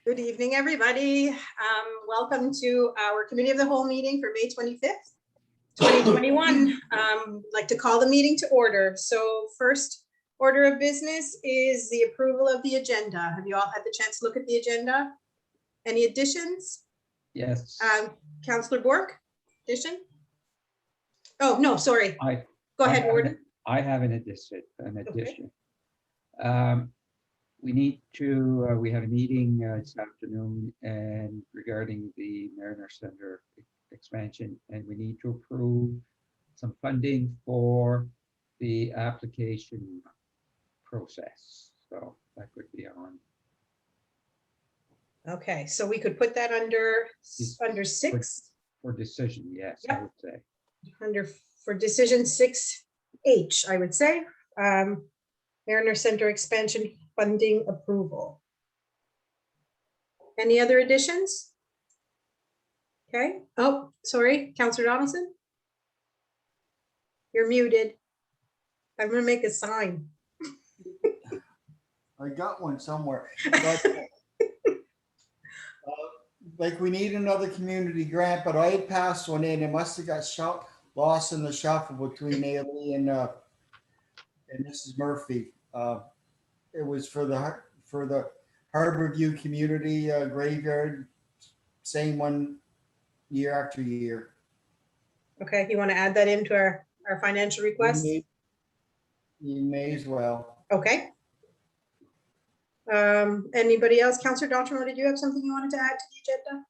Good evening, everybody. Welcome to our Committee of the Whole meeting for May 25th, 2021. I'd like to call the meeting to order. So first order of business is the approval of the agenda. Have you all had the chance to look at the agenda? Any additions? Yes. Councillor Bork, addition? Oh, no, sorry. Go ahead, Warden. I have an addition. Okay. We have a meeting this afternoon and regarding the Mariner Center expansion, and we need to approve some funding for the application process. So that could be on. Okay, so we could put that under 6. For decision, yes, Yep. I would say. For decision 6H, I would say. Mariner Center expansion funding approval. Any other additions? Okay. Oh, sorry, Councillor Donaldson. You're muted. I'm gonna make a sign. I got one somewhere. But, like we need another community grant, but I had passed one in. It must have got lost in the shuffle between Ailey and Mrs. Murphy. It was for the Harborview Community Graveyard, same one year after year. Okay, you want to add that into our financial request? You may as well. Okay. Anybody else? Councillor Dottron, did you have something you wanted to add to the agenda?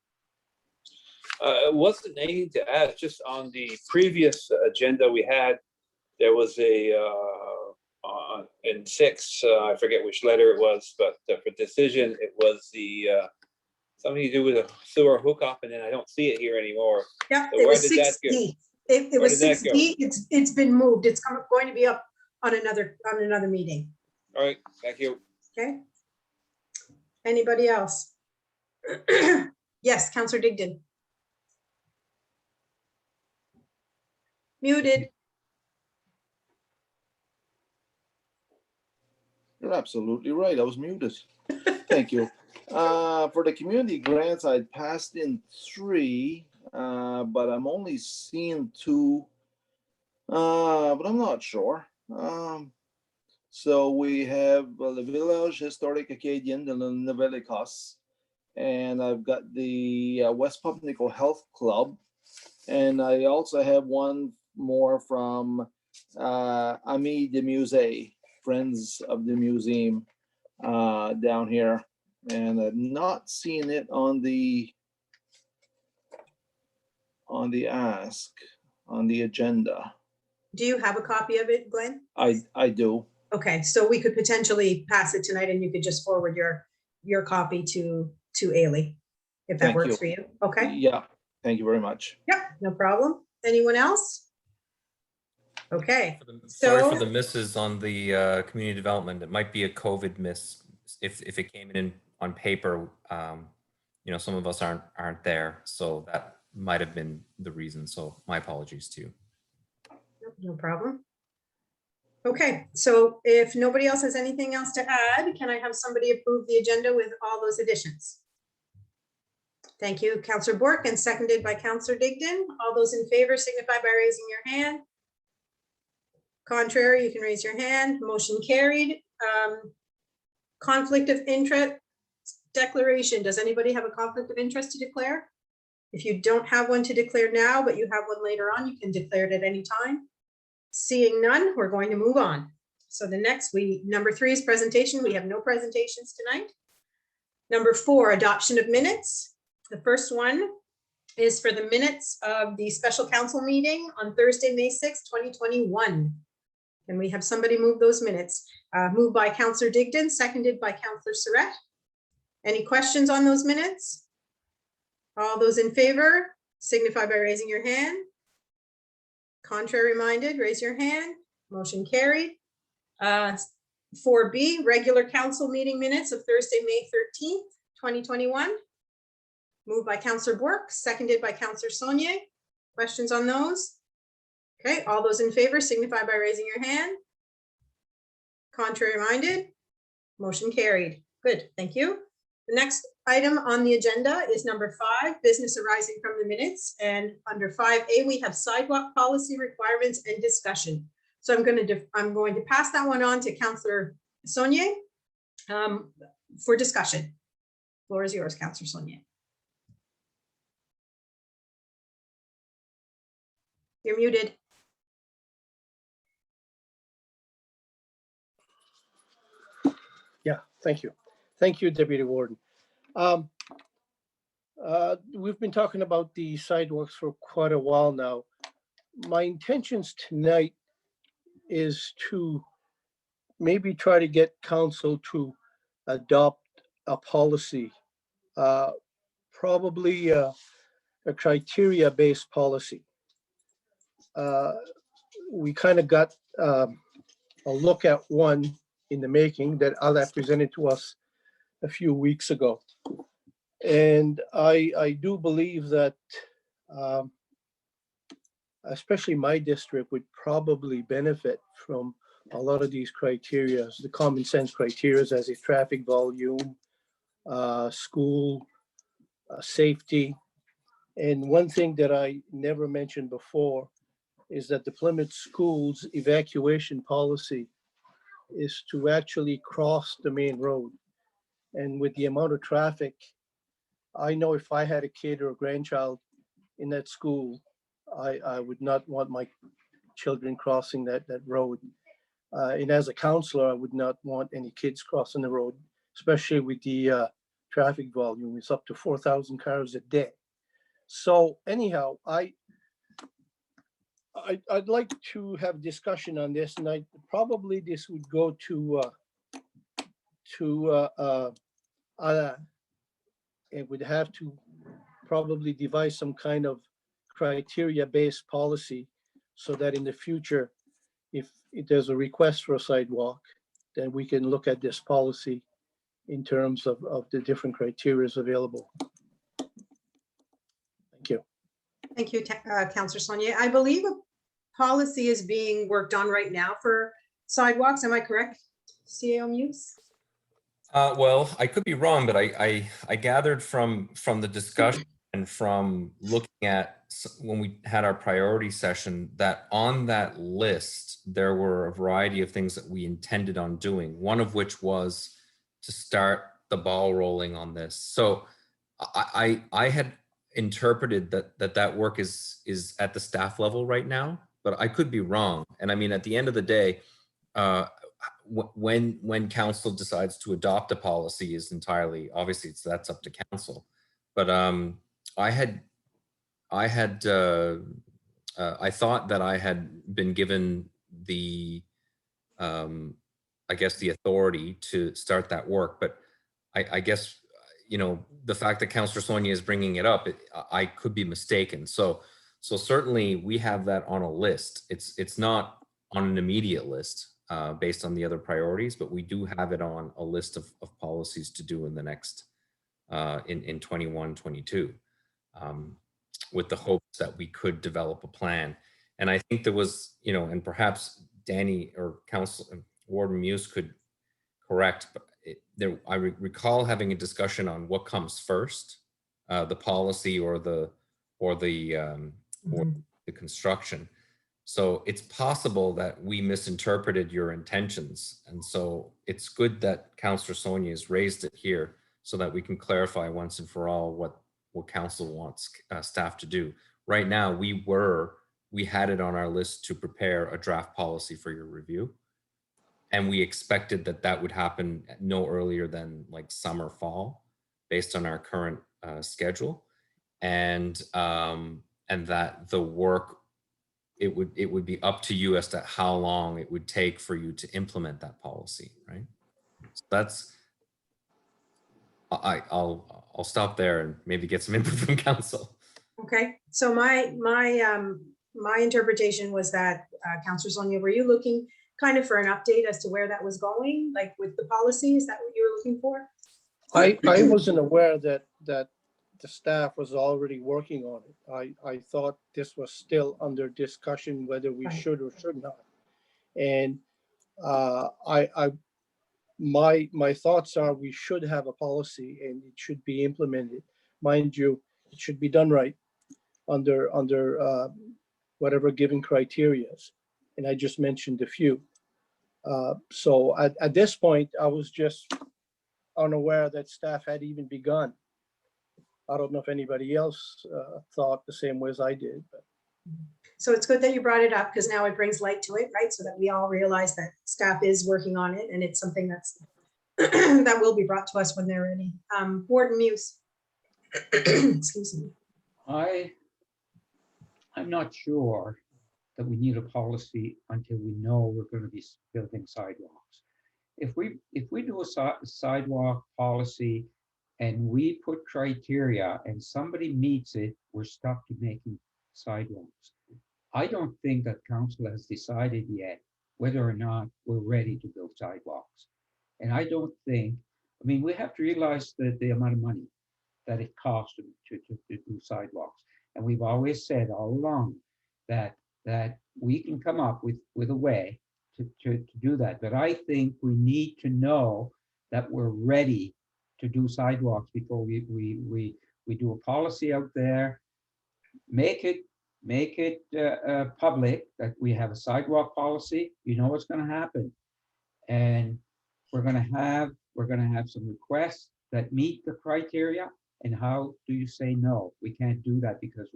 It wasn't anything to add, just on the previous agenda we had, there was a, in 6, I forget which letter it was, but for decision, it was the, something to do with a sewer hookup, and then I don't see it here anymore. Yeah, So it where was did that go? 6D. It was Where did that 6D. It's been moved. It's going to be up on another meeting. All right, thank you. Okay. Anybody else? Yes, Councillor Digdon. Muted. You're absolutely right. I was muted. Thank you. For the community grants, I passed in 3, but I'm only seeing 2, but I'm not sure. So we have the Village Historic Acadian, the Novelicos, and I've got the West Pumpico Health Club, and I also have one more from Amis de Musée, Friends of the Museum, down here, and I'm not seeing it on the agenda. Do you have a copy of it, Glenn? I do. Okay, so we could potentially pass it tonight and you could just forward your copy to Ailey, if that Thank works you. for you. Okay, Yeah, thank you very much. yeah, no problem. Anyone else? Okay, Sorry for the misses on the community development. It might be a COVID miss if it came in on paper. Some of us aren't there, so that might have been the reason. So my apologies to you. no problem. Okay, so if nobody else has anything else to add, can I have somebody approve the agenda with all those additions? Thank you, Councillor Bork, and seconded by Councillor Digdon. All those in favor signify by raising your hand. Contrary, you can raise your hand. Motion carried. Conflict of interest declaration. Does anybody have a conflict of interest to declare? If you don't have one to declare now, but you have one later on, you can declare it at any time. Seeing none, we're going to move on. So the next, number 3 is presentation. We have no presentations tonight. Number 4, adoption of minutes. The first one is for the minutes of the special council meeting on Thursday, May 6, 2021. Can we have somebody move those minutes? Moved by Councillor Digdon, seconded by Councillor Surratt. Any questions on those minutes? All those in favor signify by raising your hand. Contrary minded, raise your hand. Motion carried. 4B, regular council meeting minutes of Thursday, May 13th, 2021. Moved by Councillor Bork, seconded by Councillor Saunier. Questions on those? Okay, all those in favor signify by raising your hand. Contrary minded? Motion carried. Good, thank you. The next item on the agenda is number 5, business arising from the minutes. And under 5A, we have sidewalk policy requirements and discussion. So I'm going to pass that one on to Councillor Saunier for discussion. Floor is yours, Councillor Saunier. You're muted. Yeah, thank you. Thank you, Deputy Warden. We've been talking about the sidewalks for quite a while now. My intentions tonight is to maybe try to get council to adopt a policy, probably a criteria-based policy. We kind of got a look at one in the making that Allah presented to us a few weeks ago. And I do believe that especially my district would probably benefit from a lot of these criteria, the common sense criteria, as a traffic volume, school, safety. And one thing that I never mentioned before is that the Plymouth Schools evacuation policy is to actually cross the main road. And with the amount of traffic, I know if I had a kid or a grandchild in that school, I would not want my children crossing that road. And as a counselor, I would not want any kids crossing the road, especially with the traffic volume. It's up to 4,000 cars a day. So anyhow, I'd like to have discussion on this, and probably this would go to Ala. It would have to probably devise some kind of criteria-based policy so that in the future, if there's a request for a sidewalk, then we can look at this policy in terms of the different criteria available. Thank you. Thank you, Councillor Saunier. I believe a policy is being worked on right now for sidewalks. Am I correct, CAO Muise? Well, I could be wrong, but I gathered from the discussion and from looking at when we had our priority session that on that list, there were a variety of things that we intended on doing, one of which was to start the ball rolling on this. So I had interpreted that work is at the staff level right now, but I could be wrong. And I mean, at the end of the day, when council decides to adopt a policy is entirely, obviously that's up to council. But I thought that I had been given the, I guess the authority to start that work. But I guess, you know, the fact that Councillor Saunier is bringing it up, I could be mistaken. So certainly we have that on a list. It's not on an immediate list based on the other priorities, but we do have it on a list of policies to do in the next, in 21, 22, with the hopes that we could develop a plan. And I think there was, you know, and perhaps Danny or Warden Muise could correct, but I recall having a discussion on what comes first, the policy or the construction. So it's possible that we misinterpreted your intentions. And so it's good that Councillor Saunier has raised it here so that we can clarify once and for all what council wants staff to do. Right now, we had it on our list to prepare a draft policy for your review. And we expected that would happen no earlier than like summer, fall, based on our current schedule. And that the work, it would be up to you as to how long it would take for you to implement that policy, right? So that's, I'll stop there and maybe get some input from council. Okay, so my interpretation was that, Councillor Saunier, were you looking kind of for an update as to where that was going, like with the policy? Is that what you were looking for? I wasn't aware that the staff was already working on it. I thought this was still under discussion whether we Right. should or should not. And My thoughts are we should have a policy and it should be implemented. Mind you, it should be done right under whatever given criterias. And I just mentioned a few. So at this point, I was just unaware that staff had even begun. I don't know if anybody else thought the same way as I did. But. So it's good that you brought it up because now it brings light to it, right? So that we all realize that staff is working on it and it's something that's that will be brought to us when they're ready. Warden Muise. Excuse me. I'm not sure that we need a policy until we know we're going to be building sidewalks. If we do a sidewalk policy and we put criteria and somebody meets it, we're stuck to making sidewalks. I don't think that council has decided yet whether or not we're ready to build sidewalks. And I don't think, I mean, we have to realize that the amount of money that it costs to do sidewalks. And we've always said all along that we can come up with a way to do that. But I think we need to know that we're ready to do sidewalks before we do a policy out there, make it public that we have a sidewalk policy. You know what's going to happen, and we're going to have some requests that meet the criteria. And how do you say no? We can't do that because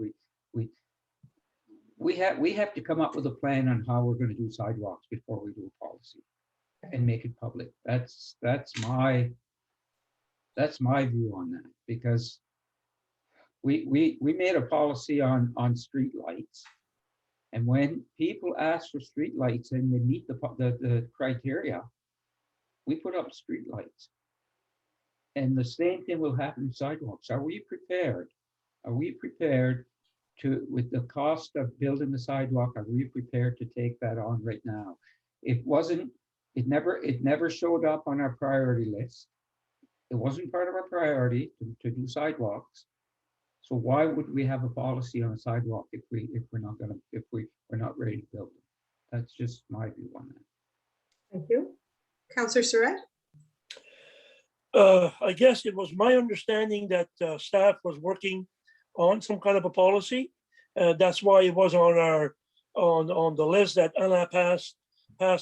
we have to come up with a plan on how we're going to do sidewalks before we do a policy and make it public. That's my view on that, because we made a policy on street lights, and when people ask for street lights and they meet the criteria, we put up street lights. And the same thing will happen in sidewalks. Are we prepared? Are we prepared to, with the cost of building the sidewalk, are we prepared to take that on right now? It never showed up on our priority list. It wasn't part of our priority to do sidewalks. So why would we have a policy on a sidewalk if we're not ready to build them? That's just my view on that. Thank you. Councillor Surratt? I guess it was my understanding that staff was working on some kind of a policy. That's why it was on the list that Anna passed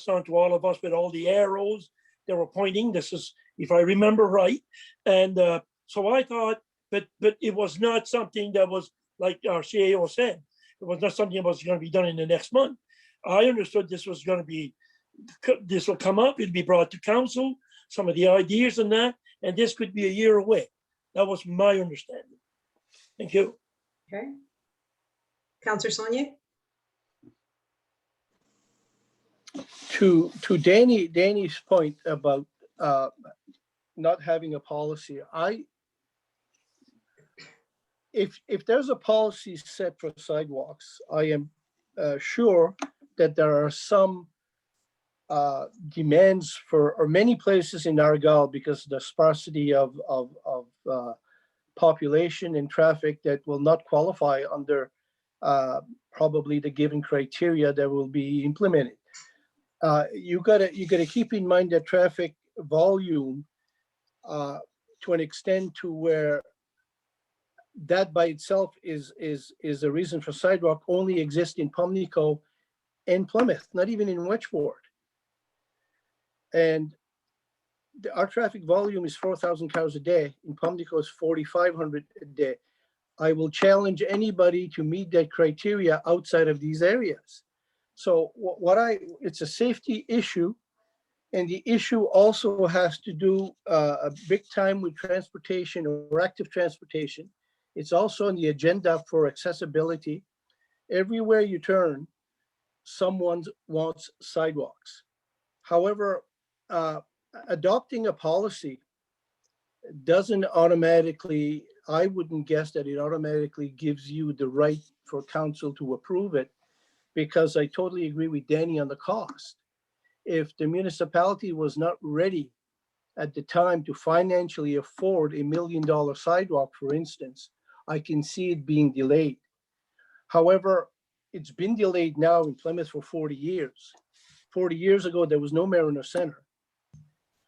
on to all of us with all the arrows they were pointing. This is, if I remember right. And so I thought, but it was not something that was, like our CAO said, it was not something that was going to be done in the next month. I understood this was going to be, this will come up, it'll be brought to council, some of the ideas and that, and this could be a year away. That was my understanding. Thank you. Okay. Councillor Sonia? To Danny's point about not having a policy, if there's a policy set for sidewalks, I am sure that there are some demands or many places in Argyle, because of the sparsity of population and traffic, that will not qualify under probably the given criteria that will be implemented. You gotta keep in mind that traffic volume to an extent to where that by itself is a reason for sidewalk only exists in Pimlico and Plymouth, not even in Wedgeford. And our traffic volume is 4,000 cars a day. In Pimlico is 4,500 a day. I will challenge anybody to meet that criteria outside of these areas. So it's a safety issue. And the issue also has to do a big time with transportation or active transportation. It's also on the agenda for accessibility. Everywhere you turn, someone wants sidewalks. However, adopting a policy doesn't automatically, I wouldn't guess that it automatically gives you the right for council to approve it, because I totally agree with Danny on the cost. If the municipality was not ready at the time to financially afford $1 million sidewalk, for instance, I can see it being delayed. However, it's been delayed now in Plymouth for 40 years. 40 years ago, there was no Mariner Center.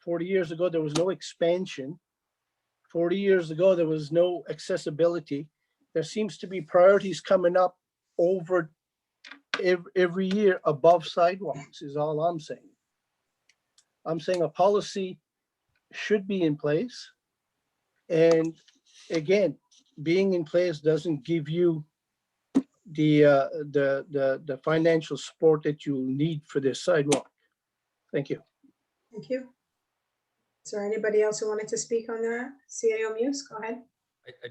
40 years ago, there was no expansion. 40 years ago, there was no accessibility. There seems to be priorities coming up over every year above sidewalks is all I'm saying. I'm saying a policy should be in place. And again, being in place doesn't give you the financial support that you need for this sidewalk. Thank you. Thank you. Is there anybody else who wanted to speak on that? CAO Muise, go ahead.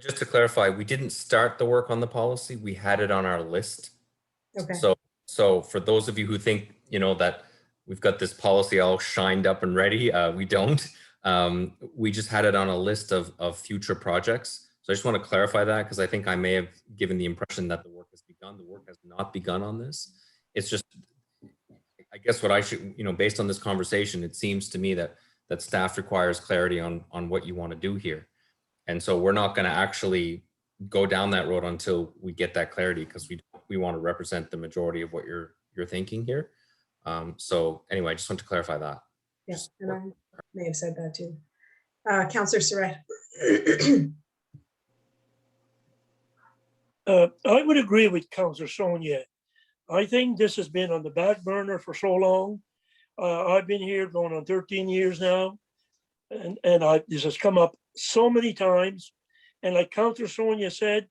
Just to clarify, we didn't start the work on the policy. We had it on our list. Okay. So for those of you who think, that we've got this policy all shined up and ready, we don't. We just had it on a list of future projects. So I just want to clarify that because I think I may have given the impression that the work has begun. The work has not begun on this. It's just, I guess what I should, based on this conversation, it seems to me that staff requires clarity on what you want to do here. And so we're not going to actually go down that road until we get that clarity because we want to represent the majority of what you're thinking here. So anyway, I just want to clarify that. Yeah, and I may have said that too. Councillor Surratt. I would agree with Councillor Sonia. I think this has been on the back burner for so long. I've been here going on 13 years now, and this has come up so many times. And like Councillor Sonia said,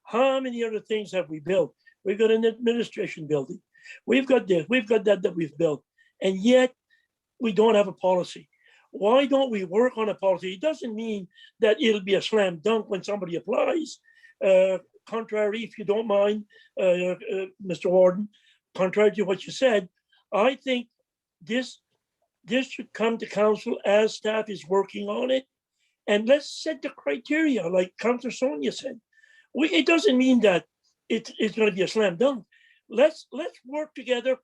how many other things have we built? We've got an administration building. We've got this, we've got that we've built. And yet we don't have a policy. Why don't we work on a policy? It doesn't mean that it'll be a slam dunk when somebody applies. Contrary, if you don't mind, Mr. Warden, contrary to what you said, I think this should come to council as staff is working on it. And let's set the criteria, like Councillor Sonia said. It doesn't mean that it's going to be a slam dunk. Let's work together.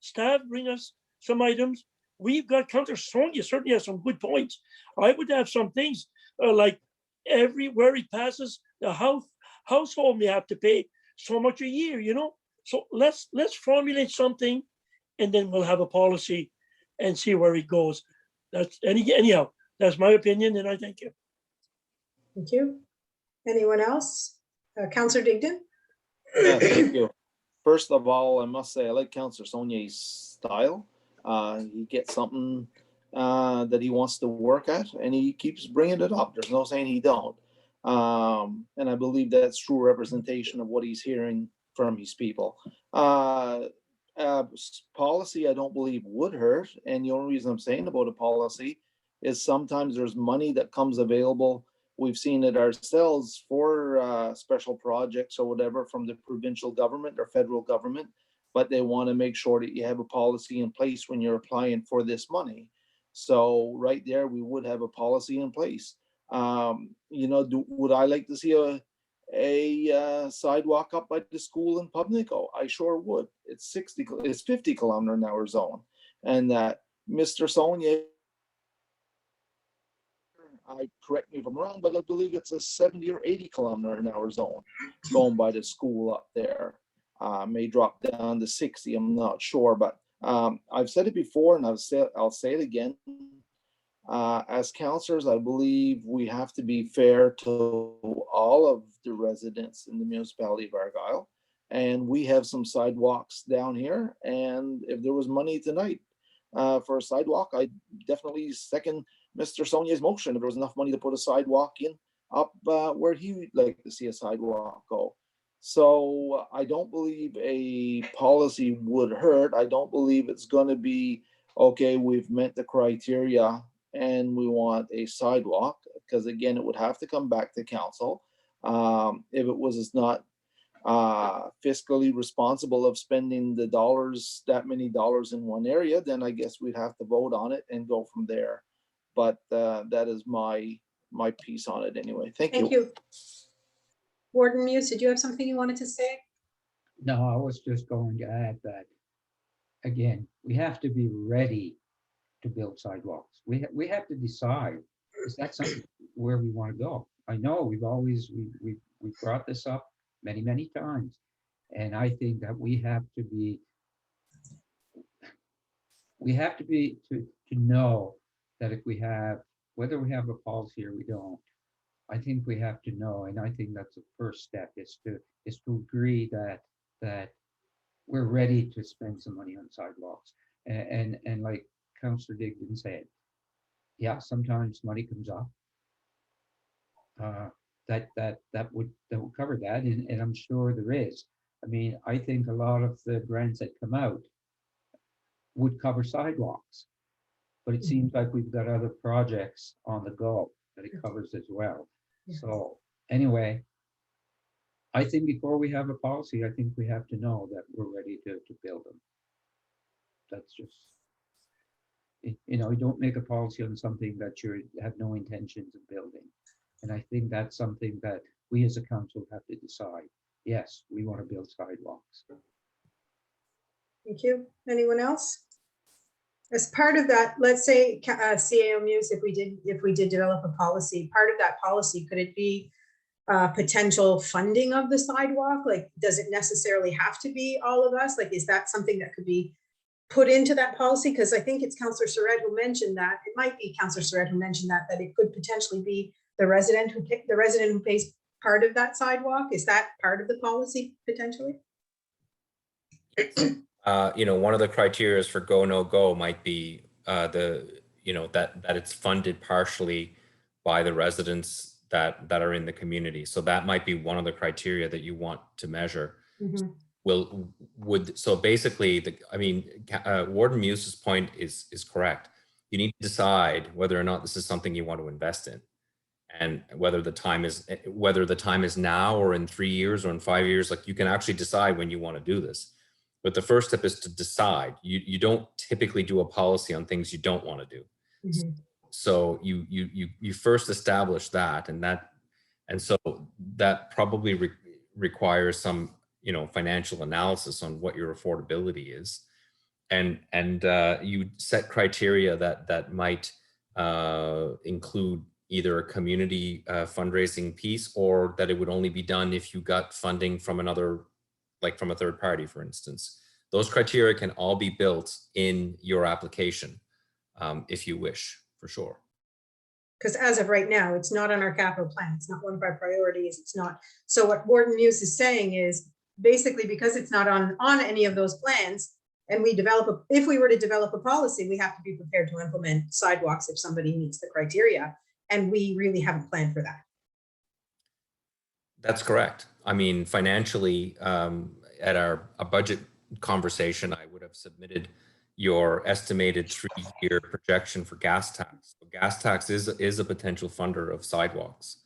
Staff, bring us some items. We've got Councillor Sonia certainly has some good points. I would have some things like everywhere he passes, the household may have to pay so much a year, So let's formulate something, and then we'll have a policy and see where it goes. Anyhow, that's my opinion, and I thank you. Thank you. Anyone else? Councillor Digdon? Yeah, thank you. First of all, I must say I like Councillor Sonia's style. He gets something that he wants to work at, and he keeps bringing it up. There's no saying he don't. And I believe that's true representation of what he's hearing from his people. Policy, I don't believe would hurt. And the only reason I'm saying about a policy is sometimes there's money that comes available. We've seen it ourselves for special projects or whatever from the provincial government or federal government, but they want to make sure that you have a policy in place when you're applying for this money. So right there, we would have a policy in place. Would I like to see a sidewalk up by the school in Pubnico? I sure would. It's 50 kilometer an hour zone, and that Mr. Sonia, correct me if I'm wrong, but I believe it's a 70 or 80 kilometer an hour zone going by the school up there. May drop down to 60. I'm not sure, but I've said it before, and I'll say it again. As councillors, I believe we have to be fair to all of the residents in the municipality of Argyle. And we have some sidewalks down here. And if there was money tonight for a sidewalk, I definitely second Mr. Sonia's motion. If there was enough money to put a sidewalk in up where he would like to see a sidewalk go. So I don't believe a policy would hurt. I don't believe it's going to be, okay, we've met the criteria and we want a sidewalk, because again, it would have to come back to council. If it was not fiscally responsible of spending the dollars, that many dollars in one area, then I guess we'd have to vote on it and go from there. But that is my piece on it anyway. Thank you. Thank you. Warden Muise, did you have something you wanted to say? No, I was just going to add that, again, we have to be ready to build sidewalks. We have to decide, is that something where we want to go? I know we've brought this up many times, and I think that we have to be we have to be, to know that if we have, whether we have a policy or we don't, I think we have to know, and I think that's the first step is to agree that we're ready to spend some money on sidewalks. And like Councillor Digdon said, yeah, sometimes money comes up. That would cover that, and I'm sure there is. I mean, I think a lot of the grants that come out would cover sidewalks, but it seems like we've got other projects on the go that it covers as well. So anyway, I think before we have a policy, I think we have to know that we're ready to build them. That's just, you know, you don't make a policy on something that you have no intentions of building. And I think that's something that we as a council have to decide. Yes, we want to build sidewalks. Thank you. Anyone else? As part of that, let's say CAO Muise, if we did develop a policy, part of that policy, could it be potential funding of the sidewalk? Like, does it necessarily have to be all of us? Like, is that something that could be put into that policy? Because I think it's Councillor Surratt who mentioned that. It might be Councillor Surratt who mentioned that it could potentially be the resident who pays part of that sidewalk. Is that part of the policy potentially? You know, one of the criteria for go, no go might be that it's funded partially by the residents that are in the community. So that might be one of the criteria that you want to measure. Mm-hmm. So basically, Warden Muise's point is correct. You need to decide whether or not this is something you want to invest in, and whether the time is now or in 3 years or in 5 years. Like, you can actually decide when you want to do this. But the first step is to decide. You don't typically do a policy on things you don't want to do. Mm-hmm. So you first establish that, and so that probably requires some financial analysis on what your affordability is, and you set criteria that might include either a community fundraising piece, or that it would only be done if you got funding from another, like from a third party, for instance. Those criteria can all be built in your application if you wish, for sure. Because as of right now, it's not on our capital plan. It's not one of our priorities. It's not. So what Warden Muise is saying is basically, because it's not on any of those plans, and if we were to develop a policy, we have to be prepared to implement sidewalks if somebody meets the criteria. And we really haven't planned for that. That's correct. I mean, financially, at a budget conversation, I would have submitted your estimated 3-year projection for gas tax. So gas tax is a potential funder of sidewalks.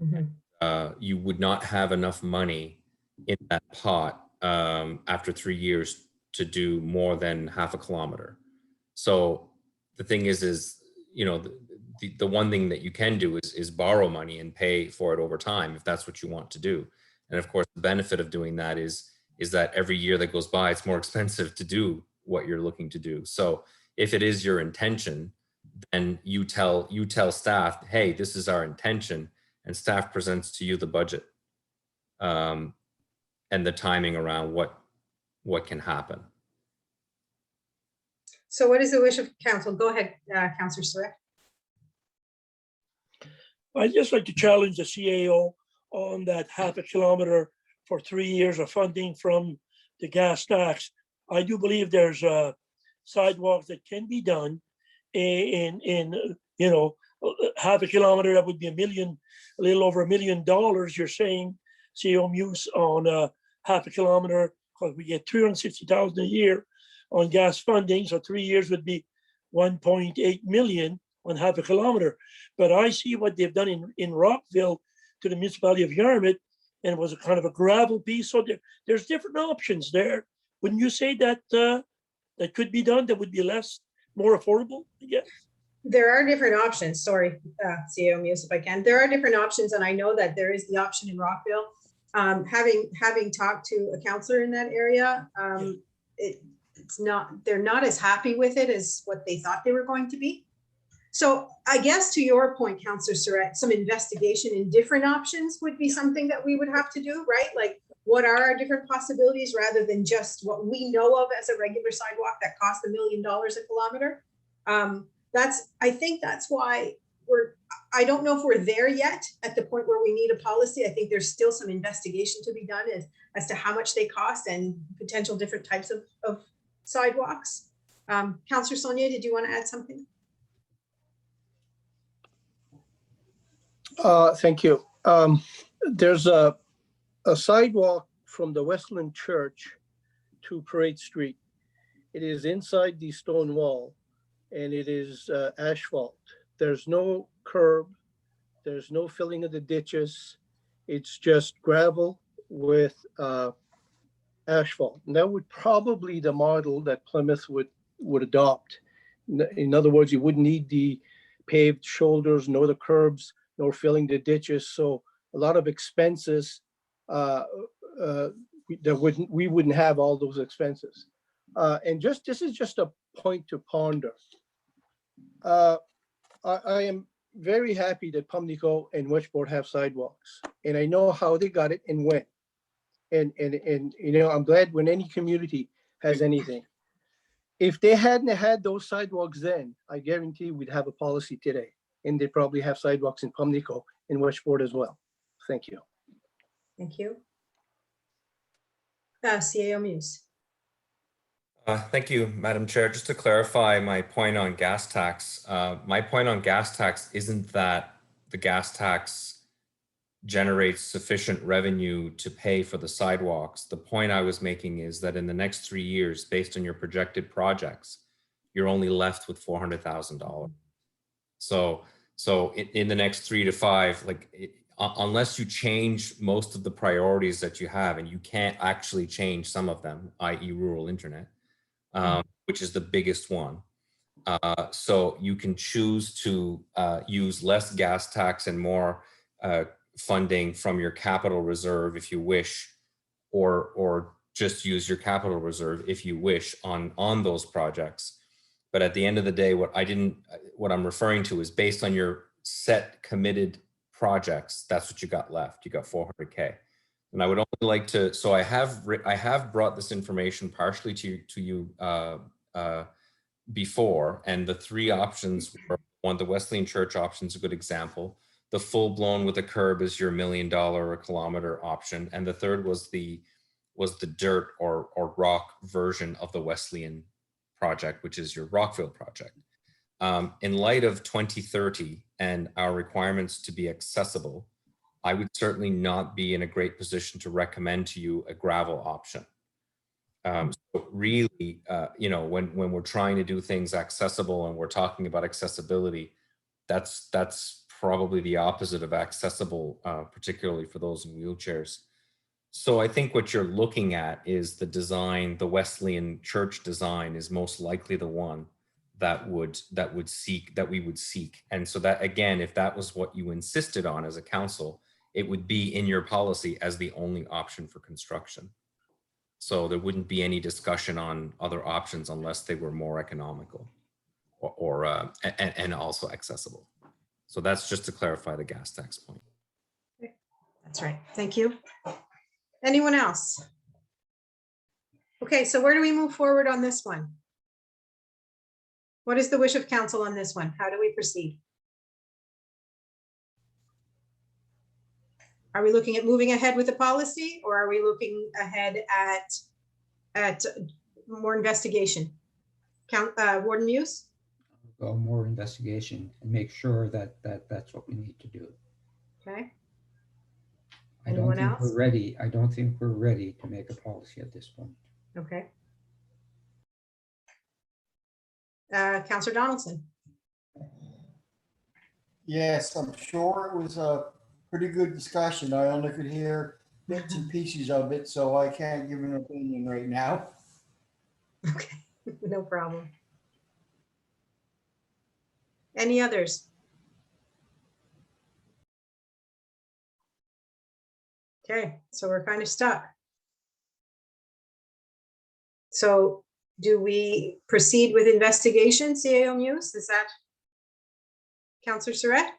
Mm-hmm. You would not have enough money in that pot after 3 years to do more than half a kilometer. So the thing is the one thing that you can do is borrow money and pay for it over time, if that's what you want to do. And of course, the benefit of doing that is that every year that goes by, it's more expensive to do what you're looking to do. So if it is your intention, then you tell staff, hey, this is our intention, and staff presents to you the budget and the timing around what can happen. So what is the wish of council? Go ahead, Councillor Surratt. I'd just like to challenge the CAO on that half a kilometer for 3 years of funding from the gas tax. I do believe there's sidewalks that can be done in half a kilometer. That would be a little over $1 million. You're saying, CAO Muise, on half a kilometer, because we get $360,000 a year on gas funding. So 3 years would be 1.8 million on half a kilometer. But I see what they've done in Rockville to the municipality of Yarmouth, and it was a kind of a gravel piece. So there's different options there. Wouldn't you say that that could be done, that would be more affordable? Yeah. There are different options. Sorry, CAO Muise, if I can. There are different options, and I know that there is the option in Rockville. Having talked to a councillor in that area, they're not as happy with it as what they thought they were going to be. So I guess to your point, Councillor Surratt, some investigation in different options would be something that we would have to do, right? Like what are our different possibilities rather than just what we know of as a regular sidewalk that costs $1 million a kilometer. I think that's why I don't know if we're there yet at the point where we need a policy. I think there's still some investigation to be done as to how much they cost and potential different types of sidewalks. Councillor Sonia, did you want to add something? Thank you. There's a sidewalk from the Westland Church to Parade Street. It is inside the stone wall and it is asphalt. There's no curb. There's no filling of the ditches. It's just gravel with asphalt. And that would probably the model that Plymouth would adopt. In other words, you wouldn't need the paved shoulders, nor the curbs, nor filling the ditches. So a lot of expenses we wouldn't have all those expenses. And this is just a point to ponder. I am very happy that Pumlico and Westport have sidewalks, and I know how they got it and when. And you know, I'm glad when any community has anything. If they hadn't had those sidewalks then, I guarantee we'd have a policy today, and they probably have sidewalks in Pumlico and Westport as well. Thank you. Thank you. CAO Muise. Thank you, Madam Chair. Just to clarify my point on gas tax, my point on gas tax isn't that the gas tax generates sufficient revenue to pay for the sidewalks. The point I was making is that in the next 3 years, based on your projected projects, you're only left with $400,000. So in the next 3 to 5, unless you change most of the priorities that you have, and you can't actually change some of them, i.e. rural internet, which is the biggest one. So you can choose to use less gas tax and more funding from your capital reserve if you wish, or just use your capital reserve if you wish on those projects. But at the end of the day, what I'm referring to is based on your set committed projects, that's what you got left. You got 400K. And I would only like to, so I have brought this information partially to you before, and the 3 options were, one, the Wesleyan Church option is a good example. The full blown with a curb is your $1 million a kilometer option. And the third was the dirt or rock version of the Wesleyan project, which is your Rockville project. In light of 2030 and our requirements to be accessible, I would certainly not be in a great position to recommend to you a gravel option. So really, you know, when we're trying to do things accessible and we're talking about accessibility, that's probably the opposite of accessible, particularly for those in wheelchairs. So I think what you're looking at is the design, the Wesleyan Church design is most likely the one that we would seek. And so that, again, if that was what you insisted on as a council, it would be in your policy as the only option for construction. So there wouldn't be any discussion on other options unless they were more economical and also accessible. So that's just to clarify the gas tax point. That's right. Thank you. Anyone else? Okay, so where do we move forward on this one? What is the wish of council on this one? How do we proceed? Are we looking at moving ahead with the policy, or are we looking ahead at more investigation? Warden Muise? Go more investigation and make sure that that's what we need to do. Okay. I don't Anyone think else? we're ready. I don't think we're ready to make a policy at this point. Okay. Councillor Donaldson? Yes, I'm sure it was a pretty good discussion. I only could hear bits and pieces of it, so I can't give an opinion right now. Okay, no problem. Any others? Okay, so we're kind of stuck. So do we proceed with investigation, CAO Muise? Is that Councillor Surratt?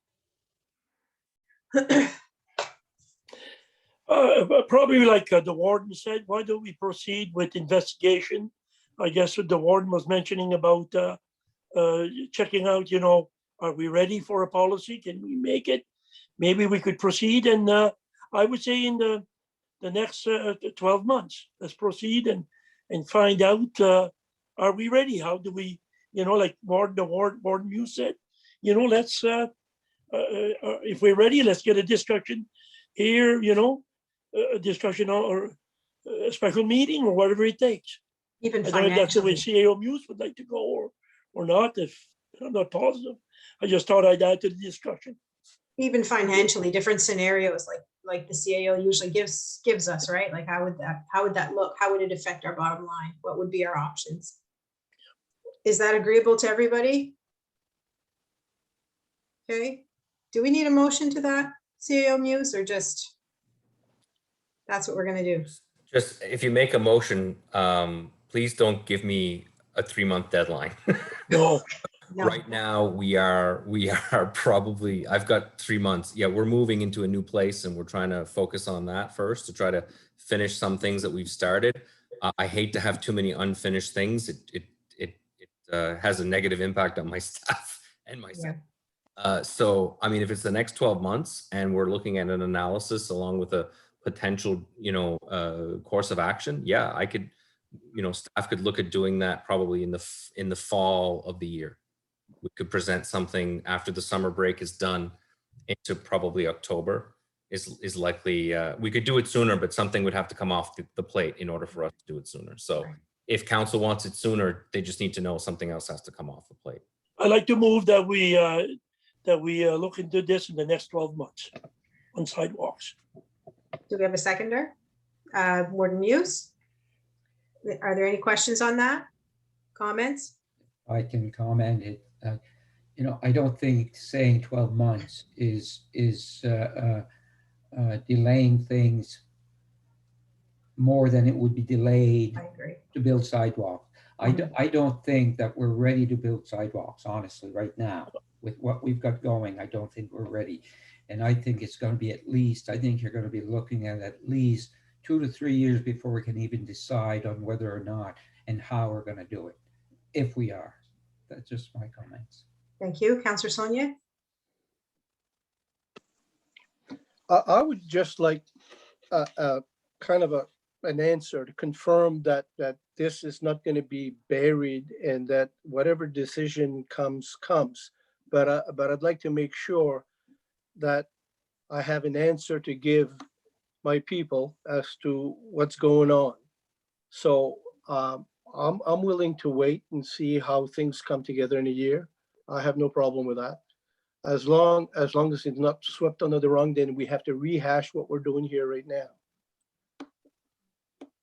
Probably like the warden said, why don't we proceed with investigation? I guess what the warden was mentioning about checking out, you know, are we ready for a policy? Can we make it? Maybe we could proceed, and I would say in the next 12 months, let's proceed and find out, are we ready? How do we, you know, like Warden Muise said, you know, let's, if we're ready, let's get a discussion here, you know, a discussion or a special meeting or whatever it takes. Even I don't know if that's the way financially, CAO Muise would like to go or not, if I'm not positive. I just thought I'd add to the discussion. even financially, different scenarios like the CAO usually gives us, right? Like how would that look? How would it affect our bottom line? What would be our options? Is that agreeable to everybody? Okay, do we need a motion to that, CAO Muise, or just that's what we're gonna do? Just if you make a motion, please don't give me a 3-month deadline. No, No. Right now, we are probably, I've got 3 months. Yeah, we're moving into a new place and we're trying to focus on that first to try to finish some things that we've started. I hate to have too many unfinished things. It has a negative impact on my staff and myself. So, I mean, if it's the next 12 months and we're looking at an analysis along with a potential, you know, course of action, yeah, I could, you know, staff could look at doing that probably in the fall of the year. We could present something after the summer break is done into probably October is likely. We could do it sooner, but something would have to come off the plate in order for us to do it sooner. So if council wants it sooner, they just need to know something else has to come off the plate. I'd like to move that we look into this in the next 12 months on sidewalks. Do we have a seconder? Warden Muise? Are there any questions on that? Comments? I can comment it. You know, I don't think saying 12 months is delaying things more than it would be delayed I agree. to build sidewalks. I don't think that we're ready to build sidewalks, honestly, right now. With what we've got going, I don't think we're ready. And I think it's going to be I think you're going to be looking at least 2 to 3 years before we can even decide on whether or not and how we're going to do it, if we are. That's just my comments. Thank you. Councillor Sonia? I would just like kind of an answer to confirm that this is not going to be buried and that whatever decision comes. But I'd like to make sure that I have an answer to give my people as to what's going on. So I'm willing to wait and see how things come together in a year. I have no problem with that. As long as it's not swept under the rug, then we have to rehash what we're doing here right now.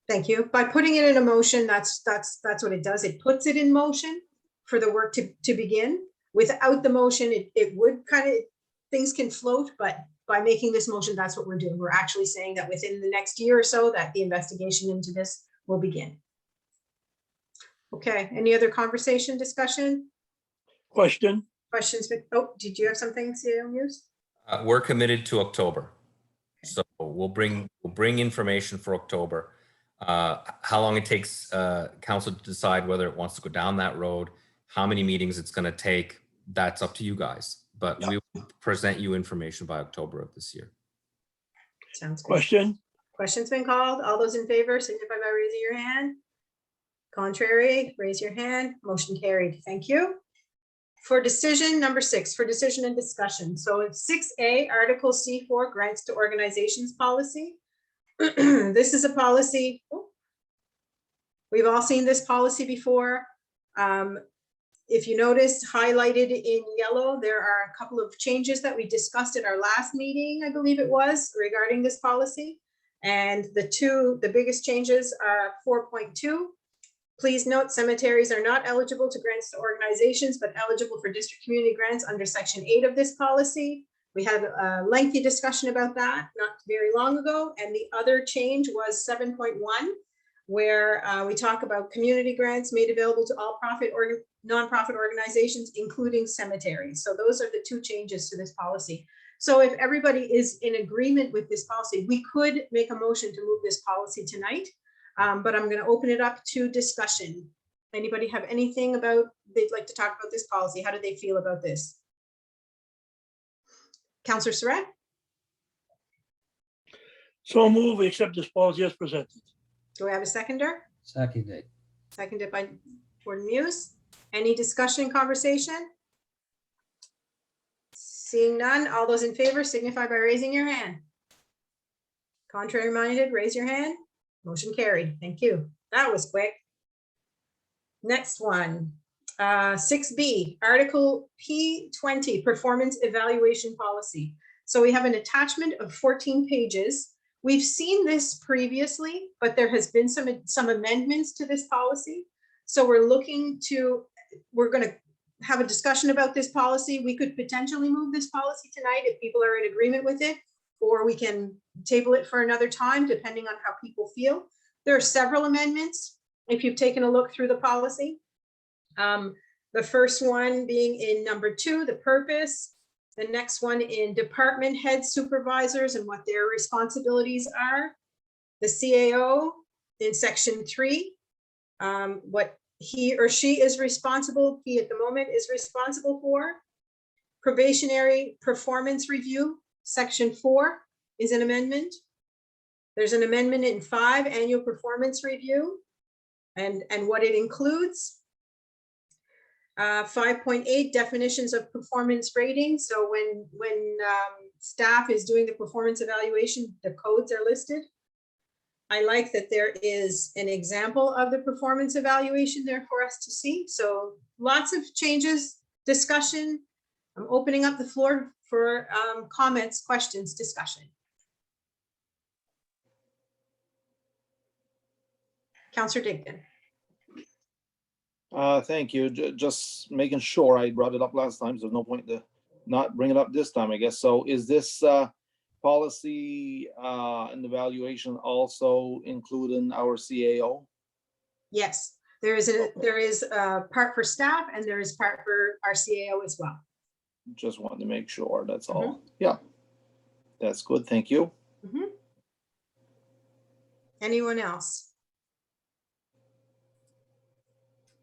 Thank you. By putting it in a motion, that's what it does. It puts it in motion for the work to begin. Without the motion, it would kind of, things can float, but by making this motion, that's what we're doing. We're actually saying that within the next year or so that the investigation into this will begin. Okay, any other conversation, discussion? Question? Questions? Oh, did you have something, CAO Muise? We're committed to October. So we'll bring information for October. How long it takes council to decide whether it wants to go down that road, how many meetings it's going to take, that's up to you guys. But we will present you information by October of this year. Sounds good. Question? Question's been called. All those in favor signify by raising your hand. Contrary, raise your hand. Motion carried. Thank you. For decision number 6, for decision and discussion. So it's 6A, Article C4, grants to organizations policy. This is a policy. We've all seen this policy before. If you notice, highlighted in yellow, there are a couple of changes that we discussed at our last meeting, I believe it was, regarding this policy. And the biggest changes are 4.2. Please note cemeteries are not eligible to grants to organizations, but eligible for district community grants under Section 8 of this policy. We had a lengthy discussion about that not very long ago. And the other change was 7.1, where we talk about community grants made available to all nonprofit organizations, including cemeteries. So those are the two changes to this policy. So if everybody is in agreement with this policy, we could make a motion to move this policy tonight, but I'm going to open it up to discussion. Anybody have anything about they'd like to talk about this policy? How do they feel about this? Councillor Surratt? So move, we accept this policy as presented. Do I have a seconder? Seconded. Seconded by Warden Muise. Any discussion, conversation? Seeing none, all those in favor signify by raising your hand. Contrary minded, raise your hand. Motion carried. Thank you. That was quick. Next one, 6B, Article P20, Performance Evaluation Policy. So we have an attachment of 14 pages. We've seen this previously, but there has been some amendments to this policy. So we're going to have a discussion about this policy. We could potentially move this policy tonight if people are in agreement with it, or we can table it for another time, depending on how people feel. There are several amendments, if you've taken a look through the policy. The first one being in number 2, the purpose. The next one in department head supervisors and what their responsibilities are. The CAO in section 3, what he or she is responsible, he at the moment is responsible for. Probationary performance review, section 4 is an amendment. There's an amendment in 5, annual performance review and what it includes. 5.8, definitions of performance rating. So when staff is doing the performance evaluation, the codes are listed. I like that there is an example of the performance evaluation there for us to see. So lots of changes, discussion. I'm opening up the floor for comments, questions, discussion. Councillor Digdon. Thank you. Just making sure I brought it up last time, so there's no point to not bring it up this time, I guess. So is this policy and evaluation also including our CAO? Yes, there is a part for staff and there is part for our CAO as well. Just wanted to make sure, that's all. Yeah, that's good, thank you. Anyone else?